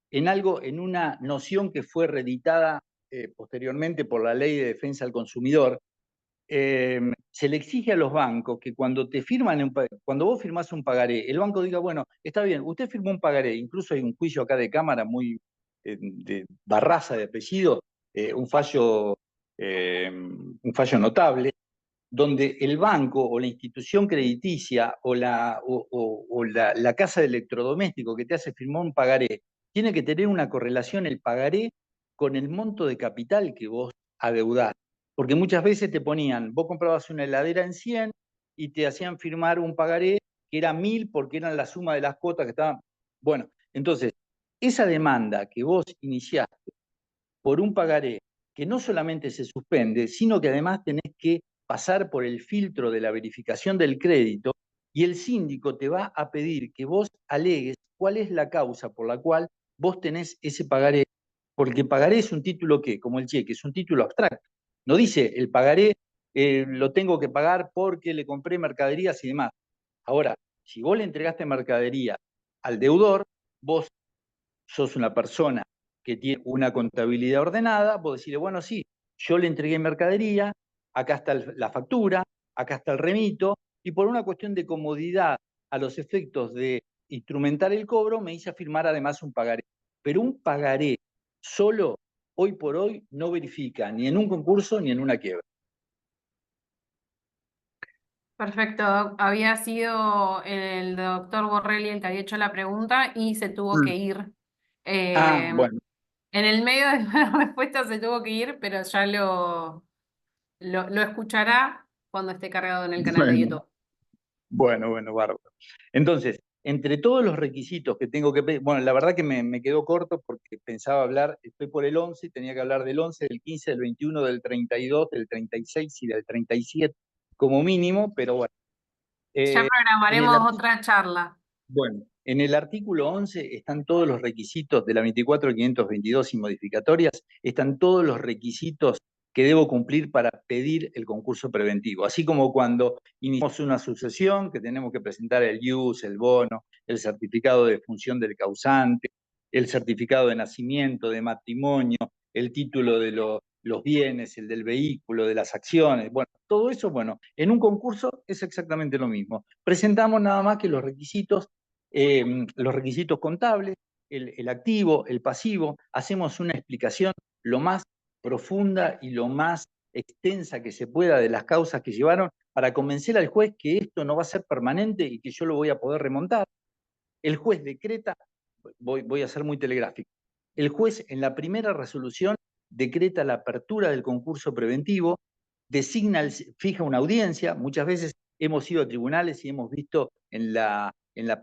en una noción que fue reeditada posteriormente por la Ley de Defensa del Consumidor, se le exige a los bancos que cuando cuando vos firmás un pagaré, el banco diga, bueno, está bien, usted firmó un pagaré, incluso hay un juicio acá de Cámara muy de Barraza de apellido, un fallo notable, donde el banco o la institución crediticia o la casa de electrodoméstico que te hace firmar un pagaré, tiene que tener una correlación el pagaré con el monto de capital que vos adeudás. Porque muchas veces te ponían, vos comprabas una heladera en 100 y te hacían firmar un pagaré que era 1000 porque eran la suma de las cuotas que estaban. Bueno, entonces, esa demanda que vos iniciaste por un pagaré que no solamente se suspende, sino que además tenés que pasar por el filtro de la verificación del crédito, y el síndico te va a pedir que vos alegues cuál es la causa por la cual vos tenés ese pagaré, porque pagaré es un título que, como el cheque, es un título abstracto. No dice el pagaré lo tengo que pagar porque le compré mercaderías y demás. Ahora, si vos le entregaste mercadería al deudor, vos sos una persona que tiene una contabilidad ordenada, vos decirle, bueno, sí, yo le entregué mercadería, acá está la factura, acá está el remito, y por una cuestión de comodidad a los efectos de instrumentar el cobro, me hice firmar además un pagaré. Pero un pagaré solo, hoy por hoy, no verifica ni en un concurso ni en una quiebra. Perfecto, había sido el doctor Borrelli el que había hecho la pregunta y se tuvo que ir. Bueno. En el medio de la respuesta se tuvo que ir, pero ya lo escuchará cuando esté cargado en el canal de YouTube. Bueno, bárbaro. Entonces, entre todos los requisitos que tengo que pedir, bueno, la verdad que me quedó corto porque pensaba hablar, estoy por el 11, tenía que hablar del 11, del 15, del 21, del 32, del 36 y del 37 como mínimo, pero bueno. Ya programaremos otra charla. Bueno, en el artículo 11 están todos los requisitos de la 24.522 y modificatorias, están todos los requisitos que debo cumplir para pedir el concurso preventivo. Así como cuando iniciamos una sucesión, que tenemos que presentar el ius, el bono, el certificado de función del causante, el certificado de nacimiento, de matrimonio, el título de los bienes, el del vehículo, de las acciones. Bueno, todo eso, bueno, en un concurso es exactamente lo mismo. Presentamos nada más que los requisitos contables, el activo, el pasivo, hacemos una explicación lo más profunda y lo más extensa que se pueda de las causas que llevaron para convencer al juez que esto no va a ser permanente y que yo lo voy a poder remontar. El juez decreta, voy a ser muy telegráfico, el juez en la primera resolución decreta la apertura del concurso preventivo, fija una audiencia. Muchas veces hemos ido a tribunales y hemos visto en la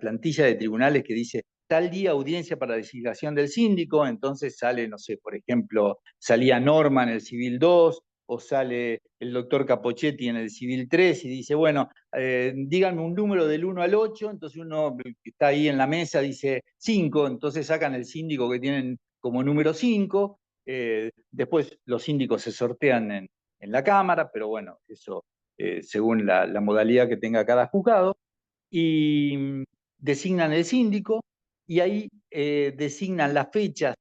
plantilla de tribunales que dice tal día audiencia para designación del síndico, entonces sale, no sé, por ejemplo, salía Norma en el Civil 2, o sale el doctor Capochetti en el Civil 3 y dice, bueno, díganme un número del 1 al 8, entonces uno que está ahí en la mesa dice 5, entonces sacan el síndico que tienen como número 5, después los síndicos se sortean en la Cámara, pero bueno, eso según la modalidad que tenga cada juzgado, y designan el síndico, y ahí designan las fechas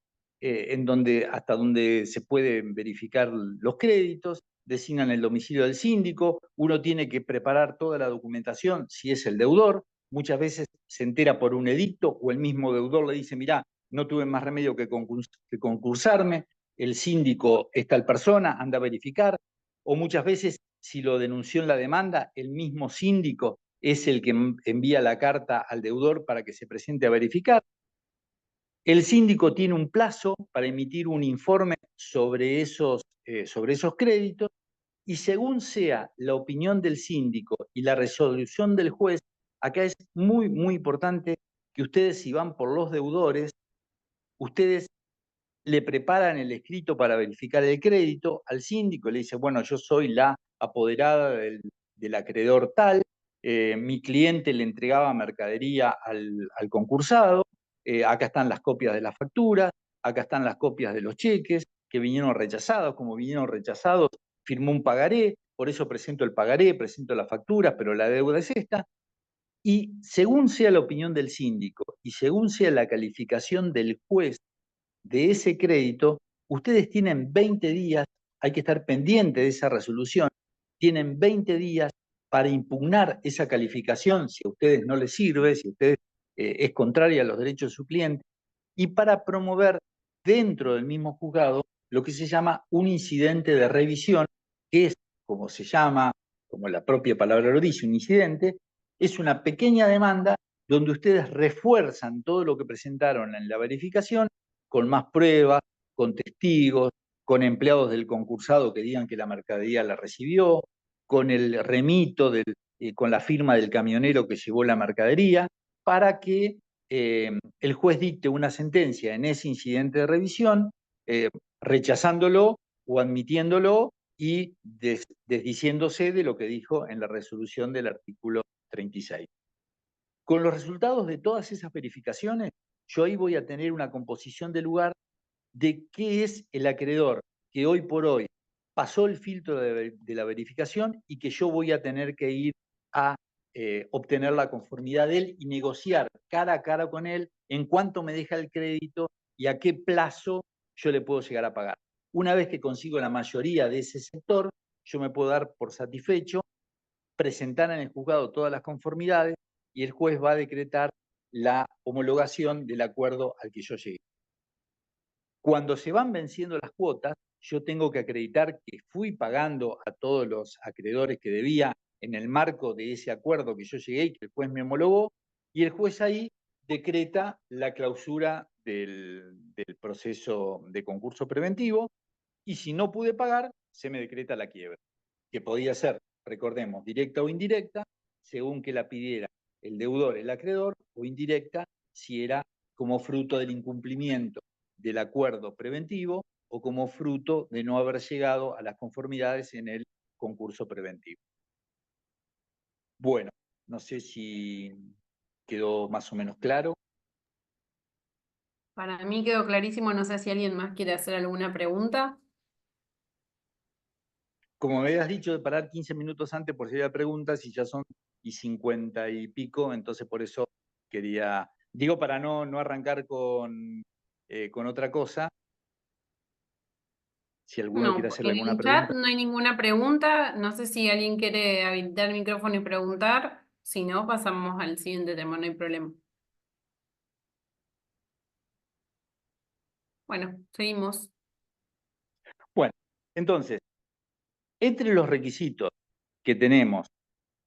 hasta donde se pueden verificar los créditos, designan el domicilio del síndico, uno tiene que preparar toda la documentación si es el deudor, muchas veces se entera por un edicto o el mismo deudor le dice, mirá, no tuve más remedio que concursarme, el síndico es tal persona, anda a verificar, o muchas veces si lo denunció en la demanda, el mismo síndico es el que envía la carta al deudor para que se presente a verificar. El síndico tiene un plazo para emitir un informe sobre esos créditos y según sea la opinión del síndico y la resolución del juez, acá es muy, muy importante que ustedes, si van por los deudores, ustedes le preparan el escrito para verificar el crédito al síndico, le dice, bueno, yo soy la apoderada del acreedor tal, mi cliente le entregaba mercadería al concursado, acá están las copias de las facturas, acá están las copias de los cheques que vinieron rechazados, como vinieron rechazados, firmó un pagaré, por eso presento el pagaré, presento las facturas, pero la deuda es esta. Y según sea la opinión del síndico y según sea la calificación del juez de ese crédito, ustedes tienen 20 días, hay que estar pendiente de esa resolución, tienen 20 días para impugnar esa calificación si a ustedes no les sirve, si a ustedes es contraria a los derechos de su cliente, y para promover dentro del mismo juzgado lo que se llama un incidente de revisión, que es, como se llama, como la propia palabra lo dice, un incidente, es una pequeña demanda donde ustedes refuerzan todo lo que presentaron en la verificación con más pruebas, con testigos, con empleados del concursado que digan que la mercadería la recibió, con el remito, con la firma del camionero que llevó la mercadería, para que el juez dicte una sentencia en ese incidente de revisión, rechazándolo o admitiéndolo y desdiciéndose de lo que dijo en la resolución del artículo 36. Con los resultados de todas esas verificaciones, yo ahí voy a tener una composición de lugar de qué es el acreedor que hoy por hoy pasó el filtro de la verificación y que yo voy a tener que ir a obtener la conformidad de él y negociar cara a cara con él en cuánto me deja el crédito y a qué plazo yo le puedo llegar a pagar. Una vez que consigo la mayoría de ese sector, yo me puedo dar por satisfecho, presentar en el juzgado todas las conformidades y el juez va a decretar la homologación del acuerdo al que yo llegué. Cuando se van venciendo las cuotas, yo tengo que acreditar que fui pagando a todos los acreedores que debía en el marco de ese acuerdo que yo llegué y que el juez me homologó, y el juez ahí decreta la clausura del proceso de concurso preventivo, y si no pude pagar, se me decreta la quiebra, que podía ser, recordemos, directa o indirecta, según que la pidiera el deudor, el acreedor, o indirecta si era como fruto del incumplimiento del acuerdo preventivo o como fruto de no haber llegado a las conformidades en el concurso preventivo. Bueno, no sé si quedó más o menos claro. Para mí quedó clarísimo, no sé si alguien más quiere hacer alguna pregunta. Como me habías dicho de parar 15 minutos antes por si había preguntas y ya son y 50 y pico, entonces por eso quería, digo para no arrancar con otra cosa. Si alguno quiere No, hacerle en alguna el chat pregunta. no hay ninguna pregunta. No sé si alguien quiere habilitar el micrófono y preguntar. Si no, pasamos al siguiente tema, no hay problema. Bueno, seguimos. Entonces, entre los requisitos que tenemos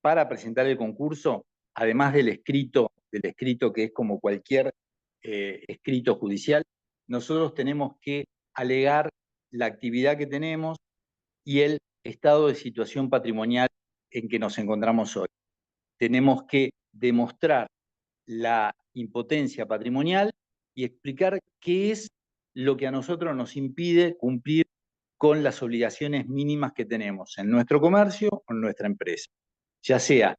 para presentar el concurso, además del escrito que es como cualquier escrito judicial, nosotros tenemos que alegar la actividad que tenemos y el estado de situación patrimonial en que nos encontramos hoy. Tenemos que demostrar la impotencia patrimonial y explicar qué es lo que a nosotros nos impide cumplir con las obligaciones mínimas que tenemos en nuestro comercio o en nuestra empresa. Ya sea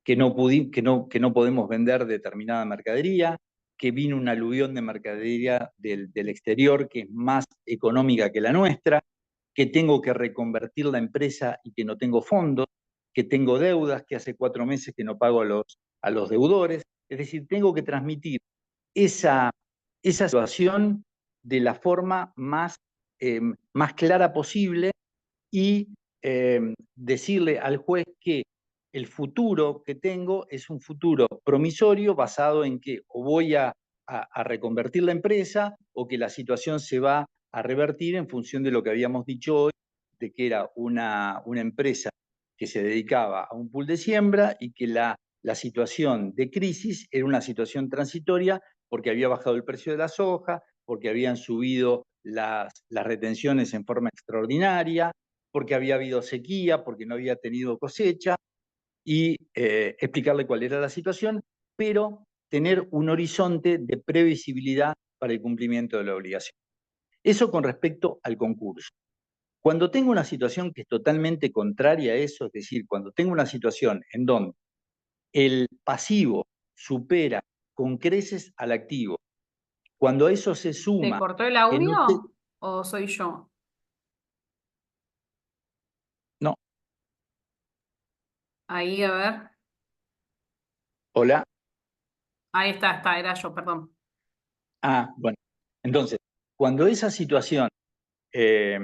que no podemos vender determinada mercadería, que vino una aluvión de mercadería del exterior que es más económica que la nuestra, que tengo que reconvertir la empresa y que no tengo fondos, que tengo deudas, que hace 4 meses que no pago a los deudores. Es decir, tengo que transmitir esa situación de la forma más clara posible y decirle al juez que el futuro que tengo es un futuro promisorio basado en que o voy a reconvertir la empresa o que la situación se va a revertir en función de lo que habíamos dicho hoy, de que era una empresa que se dedicaba a un pool de siembra y que la situación de crisis era una situación transitoria porque había bajado el precio de la soja, porque habían subido las retenciones en forma extraordinaria, porque había habido sequía, porque no había tenido cosecha, y explicarle cuál era la situación, pero tener un horizonte de previsibilidad para el cumplimiento de la obligación. Eso con respecto al concurso. Cuando tengo una situación que es totalmente contraria a eso, es decir, cuando tengo una situación en donde el pasivo supera con creces al activo, cuando a eso se ¿Se suma cortó el que audio no te... o soy yo? No, Ahí, a ver. hola. Ahí está, era yo, perdón. Bueno. Entonces, cuando esa situación, eh,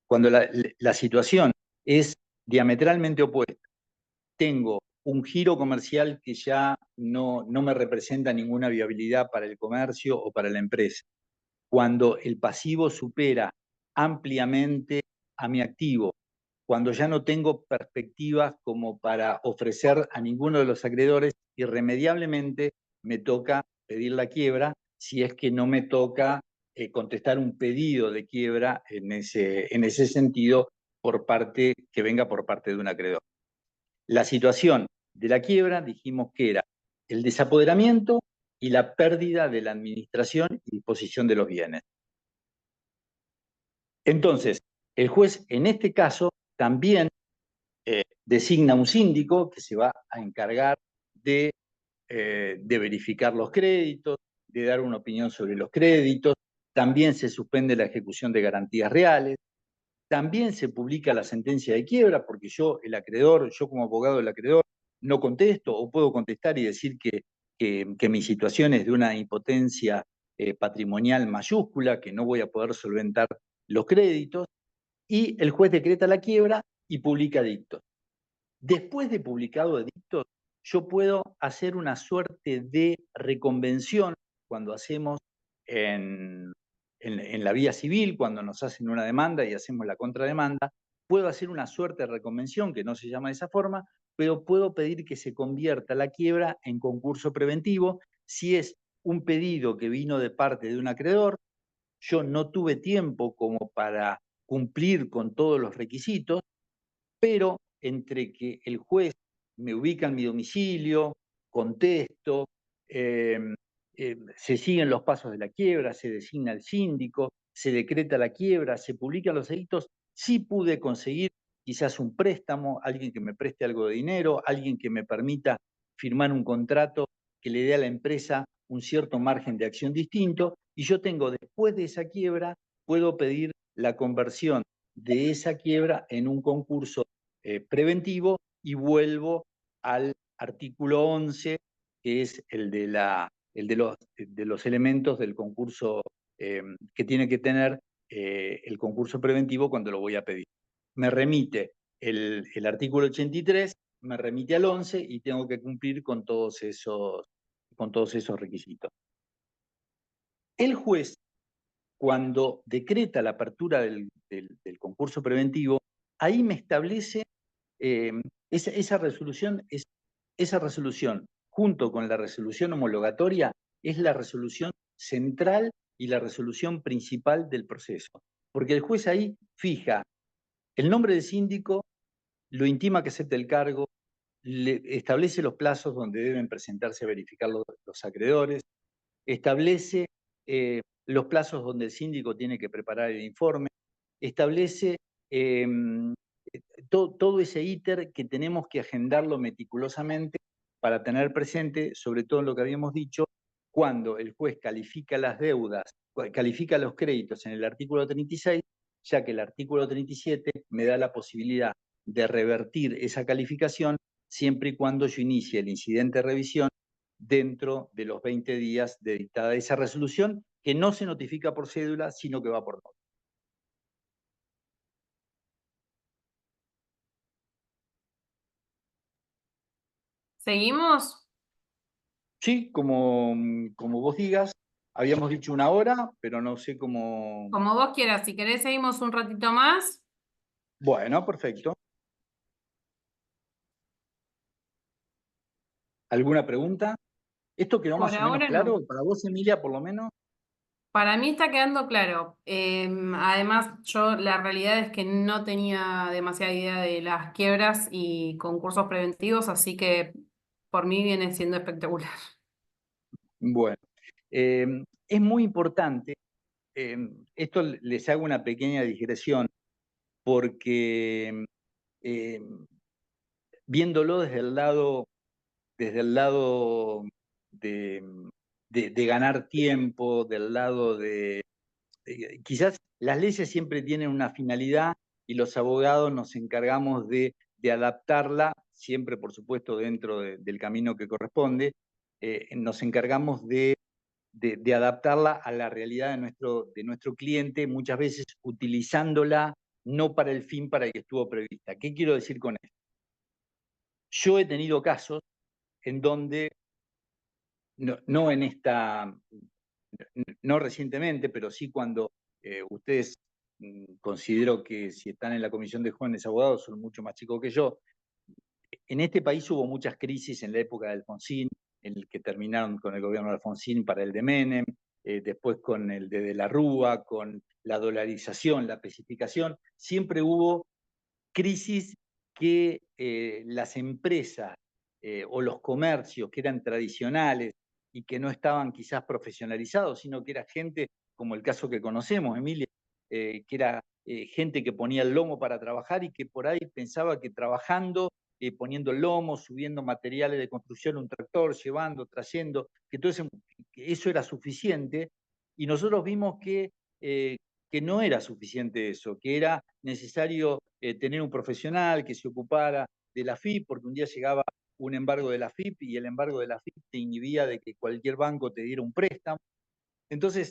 cuando la situación es diametralmente opuesta, tengo un giro comercial que ya no me representa ninguna viabilidad para el comercio o para la empresa. Cuando el pasivo supera ampliamente a mi activo, cuando ya no tengo perspectivas como para ofrecer a ninguno de los acreedores, irremediablemente me toca pedir la quiebra si es que no me toca contestar un pedido de quiebra en ese sentido que venga por parte de un acreedor. La situación de la quiebra dijimos que era el desapoderamiento y la pérdida de la administración y disposición de los bienes. Entonces, el juez en este caso también designa un síndico que se va a encargar de verificar los créditos, de dar una opinión sobre los créditos, también se suspende la ejecución de garantías reales, también se publica la sentencia de quiebra, porque yo como abogado del acreedor, no contesto o puedo contestar y decir que mi situación es de una impotencia patrimonial mayúscula, que no voy a poder solventar los créditos, y el juez decreta la quiebra y publica dictos. Después de publicado edictos, yo puedo hacer una suerte de reconvención cuando hacemos en la vía civil, cuando nos hacen una demanda y hacemos la contrademanda, puedo hacer una suerte de reconvención que no se llama de esa forma, pero puedo pedir que se convierta la quiebra en concurso preventivo si es un pedido que vino de parte de un acreedor, yo no tuve tiempo como para cumplir con todos los requisitos, pero entre que el juez me ubica en mi domicilio, contesto, se siguen los pasos de la quiebra, se designa el síndico, se decreta la quiebra, se publican los edictos, sí pude conseguir quizás un préstamo, alguien que me preste algo de dinero, alguien que me permita firmar un contrato que le dé a la empresa un cierto margen de acción distinto, y yo tengo, después de esa quiebra, puedo pedir la conversión de esa quiebra en un concurso preventivo y vuelvo al artículo 11, que es el de los elementos del concurso que tiene que tener el concurso preventivo cuando lo voy a pedir. Me remite el artículo 83, me remite al 11 y tengo que cumplir con todos esos requisitos. El juez, cuando decreta la apertura del concurso preventivo, ahí me establece esa resolución, junto con la resolución homologatoria, es la resolución central y la resolución principal del proceso. Porque el juez ahí fija el nombre del síndico, lo intima que acepte el cargo, le establece los plazos donde deben presentarse a verificar los acreedores, establece los plazos donde el síndico tiene que preparar el informe, establece todo ese íter que tenemos que agendarlo meticulosamente para tener presente, sobre todo lo que habíamos dicho, cuando el juez califica las deudas, califica los créditos en el artículo 36, ya que el artículo 37 me da la posibilidad de revertir esa calificación siempre y cuando yo inicie el incidente de revisión dentro de los 20 días de dictada esa resolución, que no se notifica por cédula, sino que va por nota. ¿Seguimos? Sí, como vos digas, habíamos dicho 1 hora, pero no sé cómo... Como vos quieras, si querés seguimos un ratito más. Bueno, perfecto. ¿Alguna pregunta? ¿Esto quedó Por más o menos ahora no. claro? ¿Para vos, Emilia, por lo menos? Para mí está quedando claro. Además, yo la realidad es que no tenía demasiada idea de las quiebras y concursos preventivos, así que por mí viene siendo espectacular. Bueno, es muy importante, esto les hago una pequeña digresión, porque viéndolo desde el lado de, de ganar tiempo, del lado de... quizás las leyes siempre tienen una finalidad y los abogados nos encargamos de adaptarla, siempre por supuesto dentro del camino que corresponde, nos encargamos de adaptarla a la realidad de nuestro cliente, muchas veces utilizándola no para el fin para el que estuvo prevista. ¿Qué quiero decir con esto? Yo he tenido casos en donde, no en esta, no recientemente, pero sí cuando ustedes considero que si están en la Comisión de Jóvenes Abogados son mucho más chicos que yo. En este país hubo muchas crisis en la época de Alfonsín, en el que terminaron con el gobierno de Alfonsín para el de Menem, después con el de la Rúa, con la dolarización, la especificación. Siempre hubo crisis que las empresas o los comercios que eran tradicionales y que no estaban quizás profesionalizados, sino que era gente, como el caso que conocemos, Emilia, que era gente que ponía el lomo para trabajar y que por ahí pensaba que trabajando, poniendo el lomo, subiendo materiales de construcción, un tractor, llevando, trayendo, que eso era suficiente, y nosotros vimos que no era suficiente eso, que era necesario tener un profesional que se ocupara de la FIP, porque un día llegaba un embargo de la FIP y el embargo de la FIP te inhibía de que cualquier banco te diera un préstamo. Entonces,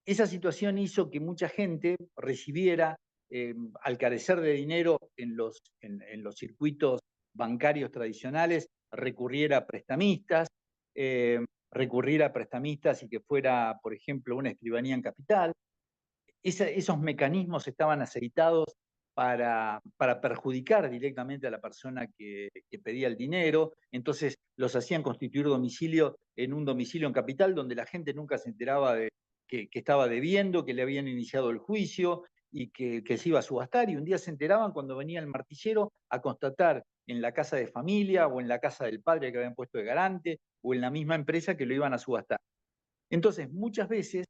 esa situación hizo que mucha gente recibiera, al carecer de dinero en los circuitos bancarios tradicionales, recurriera a prestamistas, y que fuera, por ejemplo, una escribanía en capital. Esos mecanismos estaban aceitados para perjudicar directamente a la persona que pedía el dinero, entonces los hacían constituir domicilio en un domicilio en capital donde la gente nunca se enteraba de que estaba debiendo, que le habían iniciado el juicio y que se iba a subastar, y un día se enteraban cuando venía el martillero a constatar en la casa de familia o en la casa del padre que habían puesto de garante o en la misma empresa que lo iban a subastar. Entonces, muchas veces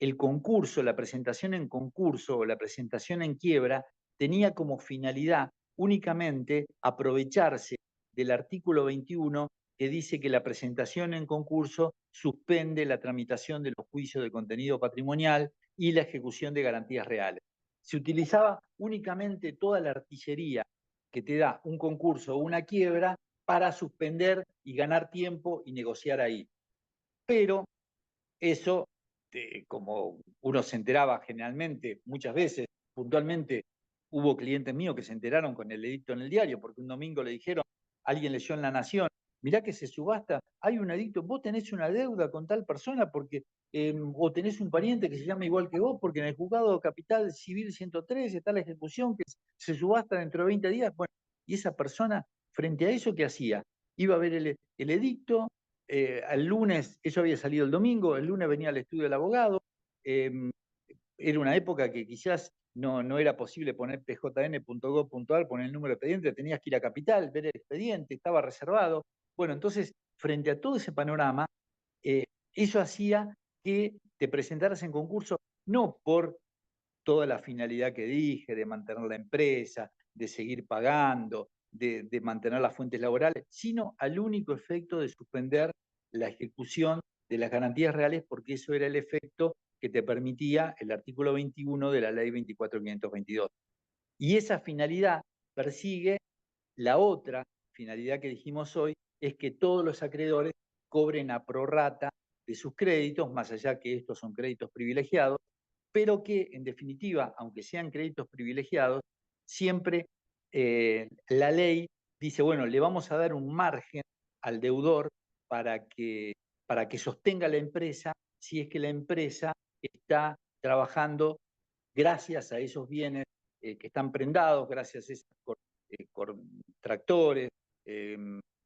el concurso, la presentación en concurso o la presentación en quiebra tenía como finalidad únicamente aprovecharse del artículo 21 que dice que la presentación en concurso suspende la tramitación de los juicios de contenido patrimonial y la ejecución de garantías reales. Se utilizaba únicamente toda la artillería que te da un concurso o una quiebra para suspender y ganar tiempo y negociar ahí. Pero eso, como uno se enteraba generalmente, muchas veces, puntualmente, hubo clientes míos que se enteraron con el edicto en el diario, porque un domingo le dijeron, alguien leyó en La Nación mirá que se subasta, hay un edicto, vos tenés una deuda con tal persona porque, o tenés un pariente que se llama igual que vos, porque en el juzgado capital civil 103 está la ejecución que se subasta dentro de 20 días. Bueno, y esa persona, frente a eso, ¿qué hacía? Iba a ver el edicto, al lunes, eso había salido el domingo, el lunes venía al estudio del abogado, era una época que quizás no era posible poner pjn.gov.ar, poner el número de expediente, tenías que ir a Capital, ver el expediente, estaba reservado. Bueno, entonces, frente a todo ese panorama, eso hacía que te presentaras en concurso no por toda la finalidad que dije, de mantener la empresa, de seguir pagando, de mantener las fuentes laborales, sino al único efecto de suspender la ejecución de las garantías reales, porque eso era el efecto que te permitía el artículo 21 de la ley 24.522. Y esa finalidad persigue la otra finalidad que dijimos hoy, es que todos los acreedores cobren a prorrata de sus créditos, más allá que estos son créditos privilegiados, pero que en definitiva, aunque sean créditos privilegiados, siempre la ley dice, bueno, le vamos a dar un margen al deudor para que sostenga la empresa si es que la empresa está trabajando gracias a esos bienes que están prendados, gracias a esos tractores,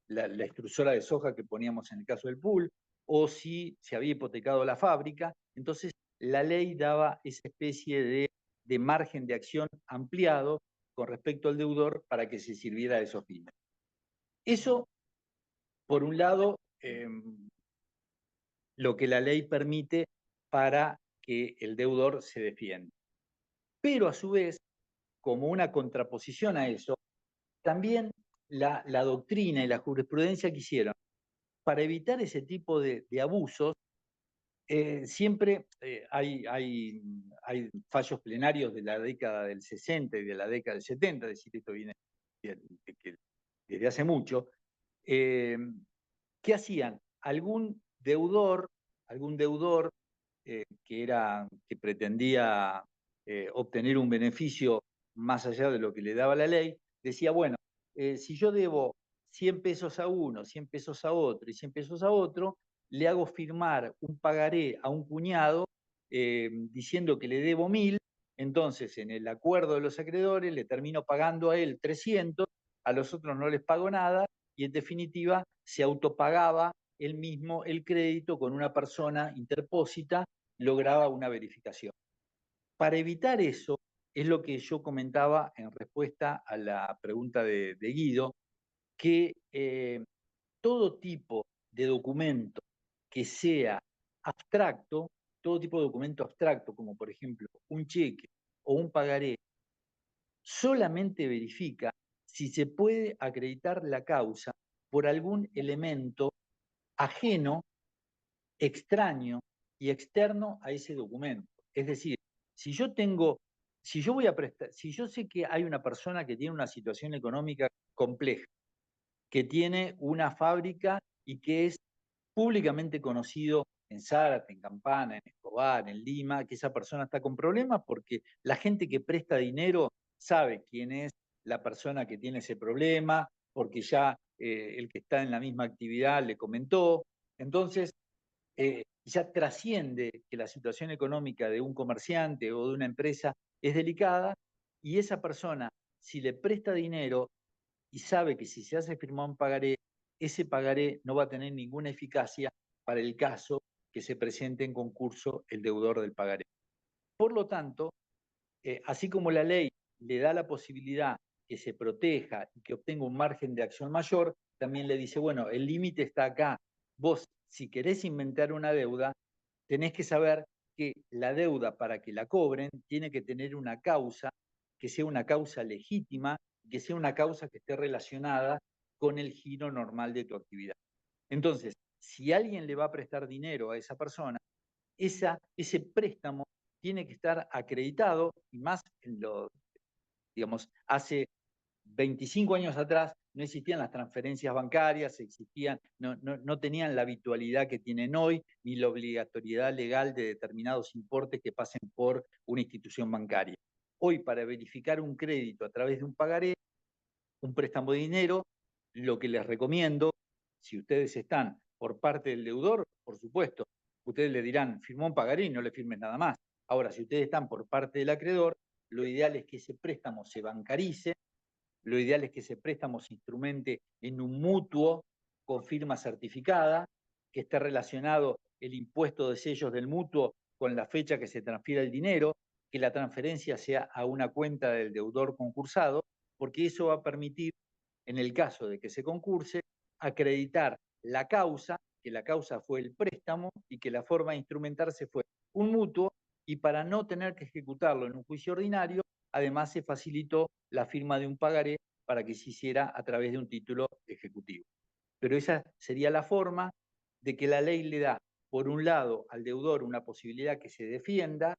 la extrusora de soja que poníamos en el caso del pool, o si se había hipotecado la fábrica. Entonces, la ley daba esa especie de margen de acción ampliado con respecto al deudor para que se sirviera de esos fines. Eso, por un lado, lo que la ley permite para que el deudor se defienda. Pero a su vez, como una contraposición a eso, también la doctrina y la jurisprudencia quisieron, para evitar ese tipo de abusos, siempre hay fallos plenarios de la década del 60 y de la década del 70, es decir, esto viene desde hace mucho. ¿Qué hacían? Algún deudor que pretendía obtener un beneficio más allá de lo que le daba la ley, decía, bueno, si yo debo 100 pesos a uno, 100 pesos a otro y 100 pesos a otro, le hago firmar un pagaré a un cuñado diciendo que le debo 1000, entonces en el acuerdo de los acreedores le termino pagando a él 300, a los otros no les pago nada, y en definitiva se autopagaba él mismo el crédito con una persona interpósita, lograba una verificación. Para evitar eso, es lo que yo comentaba en respuesta a la pregunta de Guido, que todo tipo de documento que sea abstracto, todo tipo de documento abstracto, como por ejemplo un cheque o un pagaré, solamente verifica si se puede acreditar la causa por algún elemento ajeno, extraño y externo a ese documento. Es decir, si yo voy a prestar, si yo sé que hay una persona que tiene una situación económica compleja, que tiene una fábrica y que es públicamente conocido en Zárate, en Campana, en Escobar, en Lima, que esa persona está con problemas porque la gente que presta dinero sabe quién es la persona que tiene ese problema, porque ya el que está en la misma actividad le comentó. Entonces, ya trasciende que la situación económica de un comerciante o de una empresa es delicada, y esa persona, si le presta dinero y sabe que si se hace firmar un pagaré, ese pagaré no va a tener ninguna eficacia para el caso que se presente en concurso el deudor del pagaré. Por lo tanto, así como la ley le da la posibilidad que se proteja y que obtenga un margen de acción mayor, también le dice, bueno, el límite está acá. Vos, si querés inventar una deuda, tenés que saber que la deuda, para que la cobren, tiene que tener una causa, que sea una causa legítima, que sea una causa que esté relacionada con el giro normal de tu actividad. Entonces, si alguien le va a prestar dinero a esa persona, ese préstamo tiene que estar acreditado, y más en digamos, hace 25 años atrás no existían las transferencias bancarias, no tenían la habitualidad que tienen hoy, ni la obligatoriedad legal de determinados importes que pasen por una institución bancaria. Hoy, para verificar un crédito a través de un pagaré, un préstamo de dinero, lo que les recomiendo, si ustedes están por parte del deudor, por supuesto, ustedes le dirán, firmó un pagaré y no le firmes nada más. Ahora, si ustedes están por parte del acreedor, lo ideal es que ese préstamo se bancarice, lo ideal es que ese préstamo se instrumente en un mutuo con firma certificada, que esté relacionado el impuesto de sellos del mutuo con la fecha que se transfiera el dinero, que la transferencia sea a una cuenta del deudor concursado, porque eso va a permitir, en el caso de que se concurse, acreditar la causa, que la causa fue el préstamo y que la forma de instrumentarse fue un mutuo, y para no tener que ejecutarlo en un juicio ordinario, además se facilitó la firma de un pagaré para que se hiciera a través de un título ejecutivo. Pero esa sería la forma de que la ley le da, por un lado, al deudor una posibilidad que se defienda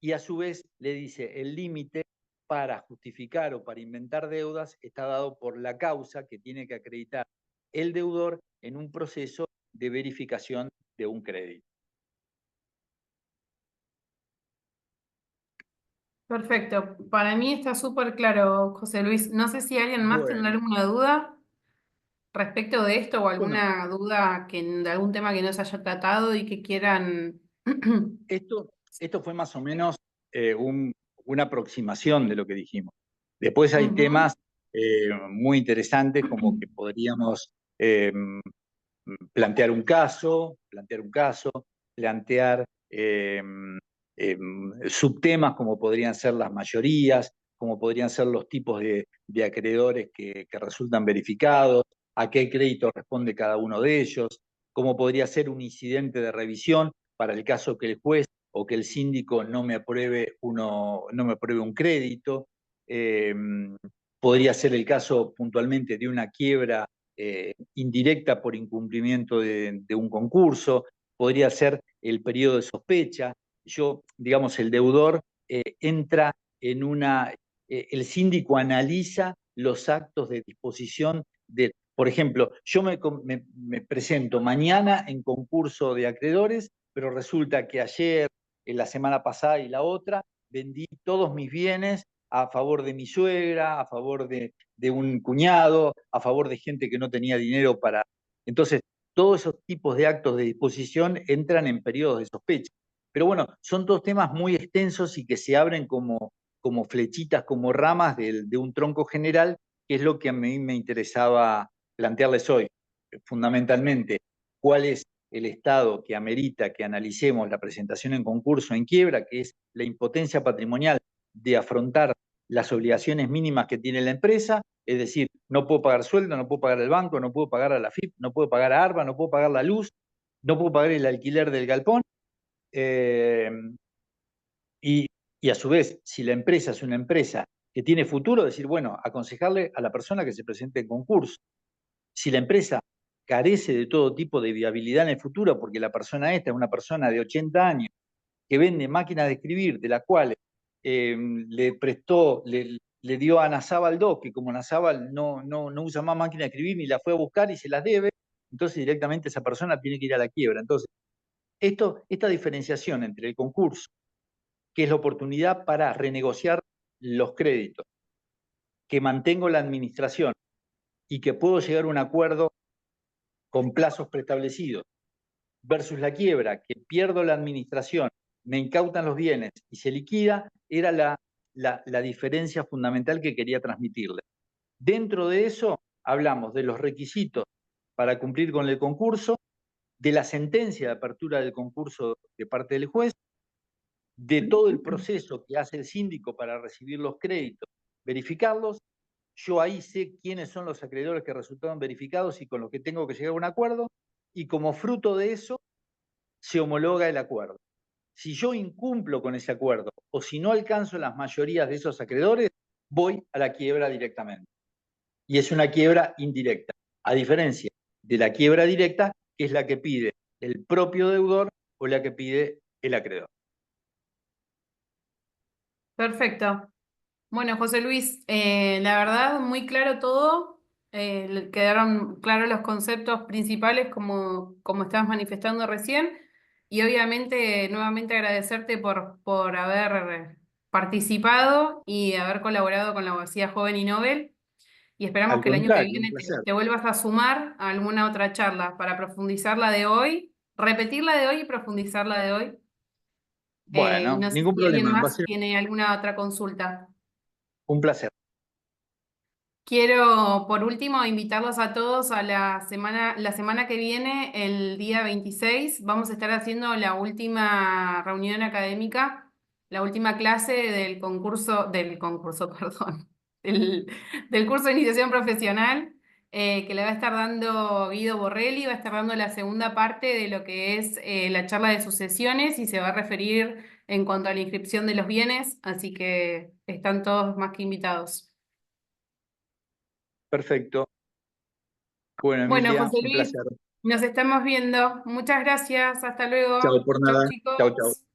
y a su vez le dice el límite para justificar o para inventar deudas está dado por la causa que tiene que acreditar el deudor en un proceso de verificación de un crédito. Perfecto. Para mí está súper claro, José Luis. No sé si alguien más tendrá Bueno, alguna duda respecto de esto o bueno, alguna duda de algún tema que no se haya tratado y que quieran. esto fue más o menos una aproximación de lo que dijimos. Después hay Ujú. temas muy interesantes como que podríamos plantear un caso, plantear subtemas como podrían ser las mayorías, como podrían ser los tipos de acreedores que resultan verificados, a qué crédito responde cada uno de ellos, cómo podría ser un incidente de revisión para el caso que el juez o que el síndico no me apruebe un crédito. Eh, Podría ser el caso puntualmente de una quiebra indirecta por incumplimiento de un concurso, podría ser el periodo de sospecha. Digamos, el deudor entra en el síndico analiza los actos de disposición por ejemplo, yo me presento mañana en concurso de acreedores, pero resulta que ayer, en la semana pasada y la otra, vendí todos mis bienes a favor de mi suegra, a favor de un cuñado, a favor de gente que no tenía dinero para... Entonces, todos esos tipos de actos de disposición entran en periodos de sospecha. Pero bueno, son todos temas muy extensos y que se abren como flechitas, como ramas de un tronco general, que es lo que a mí me interesaba plantearles hoy. Fundamentalmente, cuál es el estado que amerita que analicemos la presentación en concurso en quiebra, que es la impotencia patrimonial de afrontar las obligaciones mínimas que tiene la empresa, es decir, no puedo pagar sueldo, no puedo pagar el banco, no puedo pagar a la FIP, no puedo pagar a ARBA, no puedo pagar la luz, no puedo pagar el alquiler del galpón, eh, y, y a su vez, si la empresa es una empresa que tiene futuro, decir, bueno, aconsejarle a la persona que se presente en concurso. Si la empresa carece de todo tipo de viabilidad en el futuro, porque la persona esta es una persona de 80 años que vende máquinas de escribir, de las cuales le dio a Nazábal 2, que como Nazábal no usa más máquina de escribir ni la fue a buscar y se las debe, entonces directamente esa persona tiene que ir a la quiebra. Entonces, esta diferenciación entre el concurso, que es la oportunidad para renegociar los créditos, que mantengo la administración y que puedo llegar a un acuerdo con plazos preestablecidos, versus la quiebra, que pierdo la administración, me incautan los bienes y se liquida, era la diferencia fundamental que quería transmitirle. Dentro de eso, hablamos de los requisitos para cumplir con el concurso, de la sentencia de apertura del concurso de parte del juez, de todo el proceso que hace el síndico para recibir los créditos, verificarlos. Yo ahí sé quiénes son los acreedores que resultaron verificados y con los que tengo que llegar a un acuerdo, y como fruto de eso se homologa el acuerdo. Si yo incumplo con ese acuerdo o si no alcanzo las mayorías de esos acreedores, voy a la quiebra directamente. Y es una quiebra indirecta, a diferencia de la quiebra directa, que es la que pide el propio deudor o la que pide el acreedor. Perfecto. Bueno, José Luis, la verdad, muy claro todo. Quedaron claros los conceptos principales como estabas manifestando recién. Y obviamente, nuevamente agradecerte por haber participado y haber colaborado con la Abogacía Joven y Nobel. y esperamos Al que el año que contrario, un viene placer. te vuelvas a sumar a alguna otra charla para profundizar la de hoy, repetir la de hoy y profundizar la de hoy. Y Bueno, no sé ningún si alguien problema, va a más ser tiene alguna otra consulta. un placer. Quiero, por último, invitarlos a todos a la semana que viene, el día 26, vamos a estar haciendo la última reunión académica, la última clase perdón, del curso de iniciación profesional, que le va a estar dando Guido Borrelli, va a estar dando la segunda parte de lo que es la charla de sucesiones y se va a referir en cuanto a la inscripción de los bienes, así que están todos más que invitados. Perfecto. Bueno, Bueno, Emilia, José un Luis, placer. nos estamos viendo. Muchas gracias. Hasta Chao luego. por Chau, nada. Chao, chao. chicos.